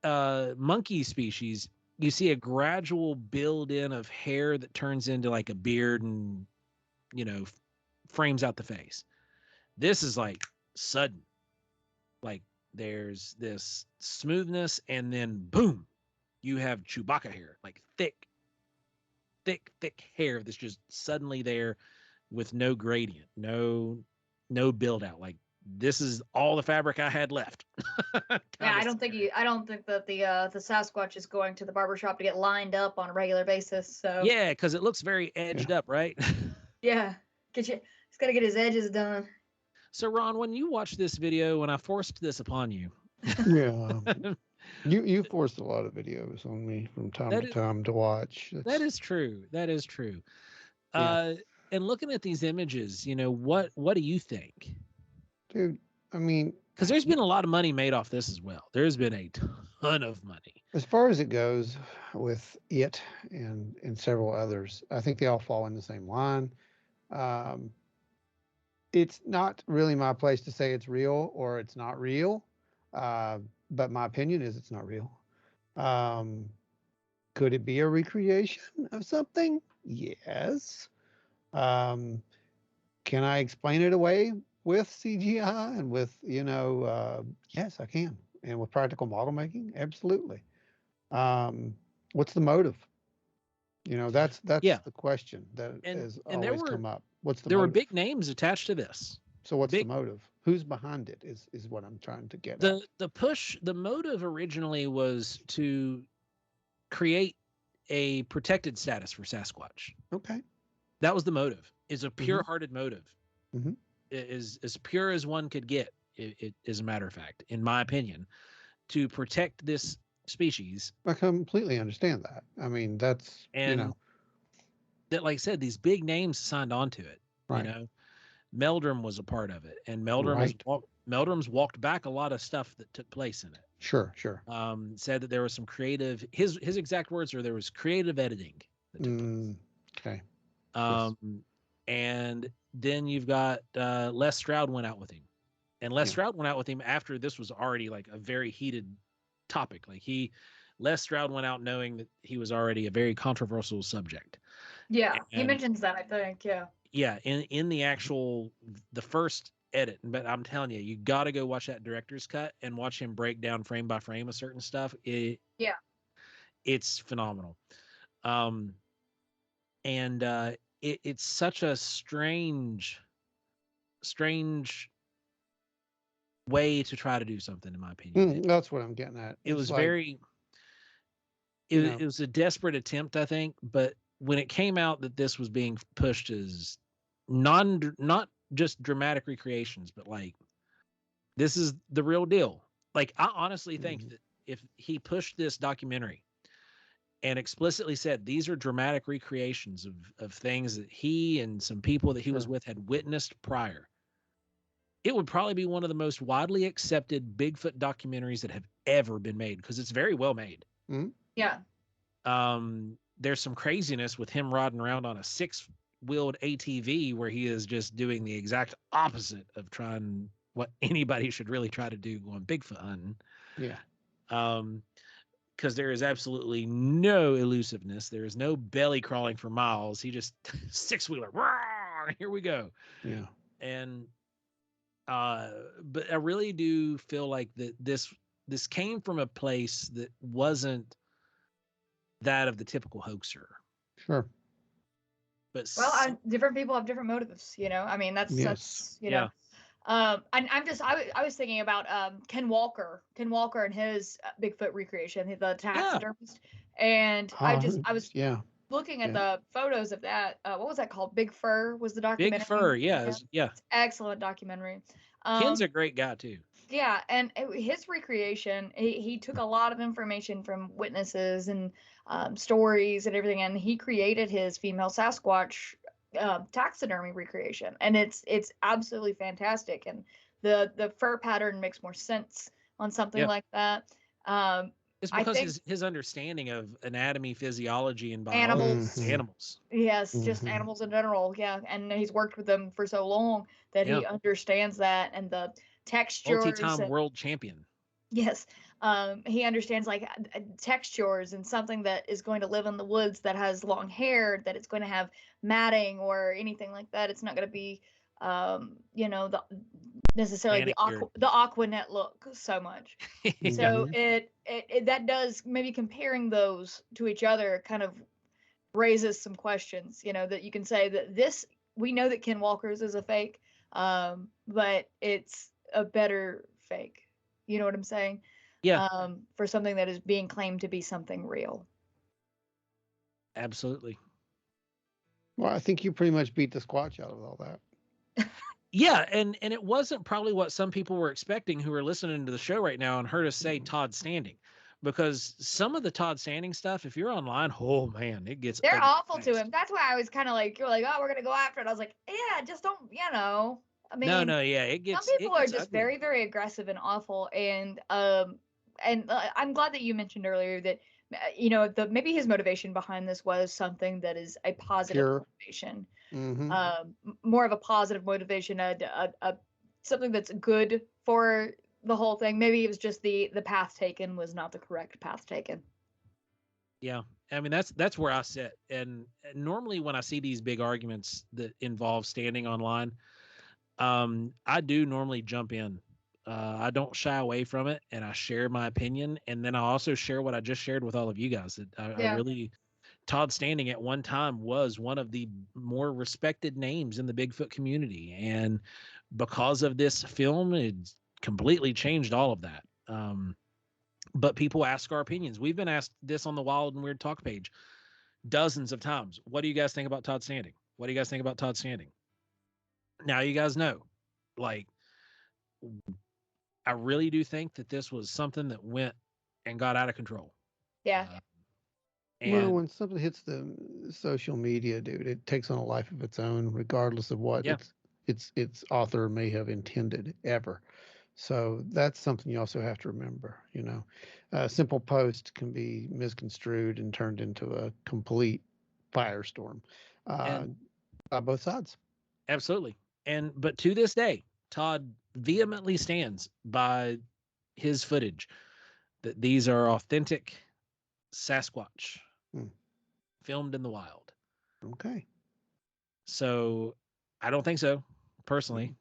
monkey species, you see a gradual build in of hair that turns into like a beard and, you know, frames out the face. This is like sudden. Like, there's this smoothness, and then boom, you have Chewbacca hair, like thick hair that's just suddenly there with no gradient, no build out. Like, this is all the fabric I had left. I don't think that the Sasquatch is going to the barbershop to get lined up on a regular basis. So yeah, because it looks very edged up, right? Yeah, he's got to get his edges done. So Ron, when you watch this video, when I forced this upon you, You forced a lot of videos on me from time to time to watch. That is true. That is true. Yeah. And looking at these images, what do you think? Dude, I mean, because there's been a lot of money made off this as well. There's been a ton of money. As far as it goes with it and several others, I think they all fall in the same line. It's not really my place to say it's real or it's not real, but my opinion is it's not real. Could it be a recreation of something? Yes. Can I explain it away with CGI and with, yes, I can. And with practical model making? Absolutely. What's the motive? That's Yeah. the question that has always come up. What's the there motive? were big names attached to this. So what's the motive? Who's behind it is what I'm trying to get at. The motive originally was to create a protected status for Sasquatch. Okay. That was the motive. Is a pure-hearted motive. Mm-hmm. It is as pure as one could get, it as a matter of fact, in my opinion, to protect this species. I completely understand that. I mean, that's, that, like I said, these big names signed on to it. Right. Meldrum was a part of it, and Meldrum's walked back a lot of stuff that took place in it. Sure. Said that there was some creative. His exact words are there was creative editing that took place. Okay. Yes. And then you've got Les Stroud went out with him, and Les Stroud went out with him after this was already like a very heated topic. Like Les Stroud went out knowing that he was already a very controversial subject. Yeah, he mentions that, I think. Yeah, in the first edit, but I'm telling you, you got to go watch that director's cut and watch him break down frame by frame of certain stuff. It's phenomenal. It's such a strange way to try to do something, in my opinion. That's what I'm getting at. It was very. It was a desperate attempt, I think, but when it came out that this was being pushed as not just dramatic recreations, but like this is the real deal. Like, I honestly think that if he pushed this documentary and explicitly said these are dramatic recreations of things that he and some people that he was with had witnessed prior, it would probably be one of the most widely accepted Bigfoot documentaries that have ever been made, because it's very well made. Mm-hmm. Yeah. There's some craziness with him riding around on a 6-wheeled ATV where he is just doing the exact opposite of trying what anybody should really try to do going Bigfoot hunting. Yeah. Because there is absolutely no elusiveness. There is no belly crawling for miles. He just 6-wheeler. Here we go. Yeah. And but I really do feel like that this came from a place that wasn't that of the typical hoaxer. Sure. But different people have different motives, I mean, that's I was thinking about Ken Walker and his Bigfoot recreation, the taxidermist. And I was looking at the photos of that. What was that called? Big Fur was the documentary. Big Fur, yeah. It's excellent documentary. Ken's a great guy too. Yeah, and his recreation, he took a lot of information from witnesses and stories and everything, and he created his female Sasquatch taxidermy recreation, and it's absolutely fantastic. And the fur pattern makes more sense on something like that. It's because his understanding of anatomy, physiology, and biology, animals. Yes, just animals in general. Yeah, and he's worked with them for so long that he understands that, and the textures. Multi-time world champion. Yes. He understands like textures, and something that is going to live in the woods that has long hair, that it's going to have matting or anything like that. It's not going to be, necessarily the Aquanet look so much. So it that does, maybe comparing those to each other kind of raises some questions, that you can say that we know that Ken Walker's is a fake, but it's a better fake. You know what I'm saying? Yeah. For something that is being claimed to be something real. Absolutely. Well, I think you pretty much beat the Squatch out of all that. Yeah, and it wasn't probably what some people were expecting who are listening to the show right now and heard us say Todd standing. because some of the Todd Standing stuff, if you're online, oh man, it gets They're ugly awful to fast. him. That's why I was kind of like, you're like, oh, we're gonna go after it. I was like, yeah, just don't, I mean, No, yeah, it some gets people are just ugly. very, very aggressive and awful. And I'm glad that you mentioned earlier that maybe his motivation behind this was something that is a positive motivation, more of a positive motivation, a something that's good for the whole thing. Maybe it was just the path taken was not the correct path taken. Yeah. I mean, that's where I sit. And normally when I see these big arguments that involve standing online, I do normally jump in. I don't shy away from it, and I share my opinion. And then I also share what I just shared with all of you guys. That I really, Todd Standing at one time was one of the more respected names in the Bigfoot community. And because of this film, it completely changed all of that. But people ask our opinions. We've been asked this on the Wild and Weird Talk page dozens of times. What do you guys think about Todd Standing? What do you guys think about Todd Standing? Now you guys know, like, I really do think that this was something that went and got out of control. Yeah. Well, when something hits the social media, dude, it takes on a life of its own, regardless of what its author may have intended ever. So that's something you also have to remember. A simple post can be misconstrued and turned into a complete firestorm by both sides. Absolutely. But to this day, Todd vehemently stands by his footage that these are authentic Sasquatch filmed in the wild. Okay. So I don't think so, personally.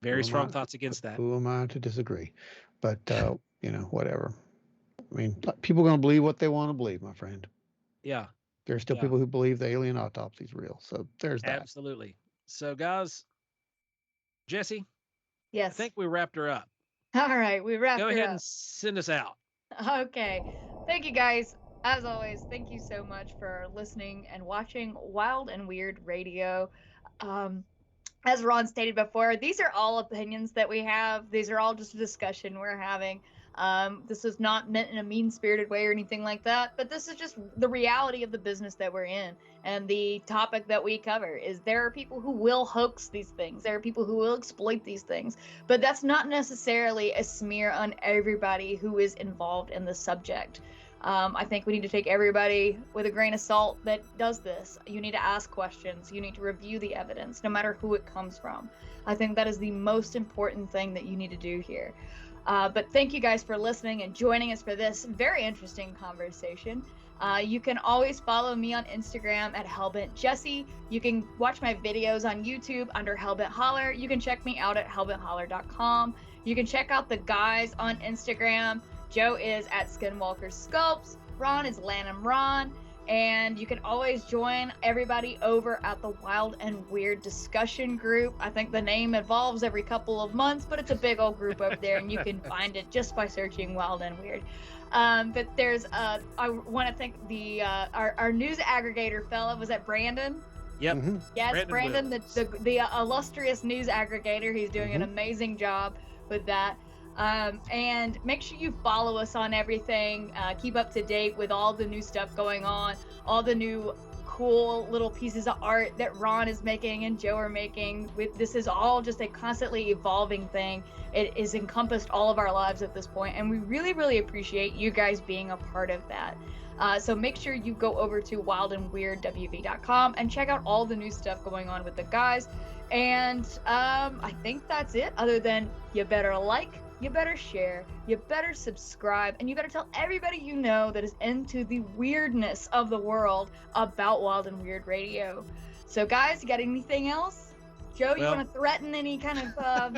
Very strong thoughts against that. Who am I to disagree? But, whatever. I mean, people are going to believe what they want to believe, my friend. Yeah. There's still people who believe the alien autopsy is real. So there's that. Absolutely. So, guys, Jessi? Yes. I think we wrapped her up. All right, we wrapped her up. Go ahead and send us out. Okay. Thank you, guys. As always, thank you so much for listening and watching Wild and Weird Radio. As Ron stated before, these are all opinions that we have. These are all just a discussion we're having. This is not meant in a mean-spirited way or anything like that, but this is just the reality of the business that we're in. And the topic that we cover is there are people who will hoax these things. There are people who will exploit these things. But that's not necessarily a smear on everybody who is involved in the subject. I think we need to take everybody with a grain of salt that does this. You need to ask questions. You need to review the evidence, no matter who it comes from. I think that is the most important thing that you need to do here. But thank you guys for listening and joining us for this very interesting conversation. You can always follow me on Instagram at HellbentJessi. You can watch my videos on YouTube under Hellbent Holler. You can check me out at hellbentholler.com. You can check out the guys on Instagram. Joe is at Skinwalker Sculpts. Ron is Lanham Ron. And you can always join everybody over at the Wild and Weird discussion group. I think the name evolves every couple of months, but it's a big old group over there, and you can find it just by searching Wild and Weird. But there's, I want to thank our news aggregator fella. Was that Brandon? Yep. Mm-hmm. Yes, Brandon, the illustrious news aggregator. He's doing an amazing job with that. And make sure you follow us on everything. Keep up to date with all the new stuff going on, all the new cool little pieces of art that Ron is making and Joe are making. This is all just a constantly evolving thing. It has encompassed all of our lives at this point, and we really, really appreciate you guys being a part of that. So make sure you go over to wildandweirdwv.com and check out all the new stuff going on with the guys. And I think that's it, other than you better like, you better share, you better subscribe, and you better tell everybody you know that is into the weirdness of the world about Wild and Weird Radio. So guys, you got anything else? Joe, you want to threaten any kind of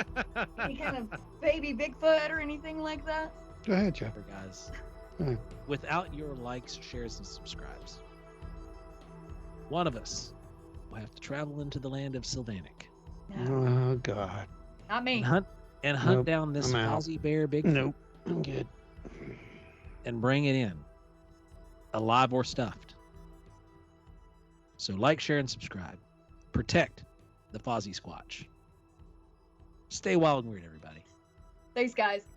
baby Bigfoot or anything like that? Go ahead, Jeff. Guys, without your likes, shares, and subscribes, one of us will have to travel into the land of Sylvanic. No. Oh God. Not me. And hunt down this Aussie bear Bigfoot. Nope. I'm good. And bring it in, alive or stuffed. So like, share, and subscribe. Protect the Fozzie Squatch. Stay wild and weird, everybody. Thanks, guys.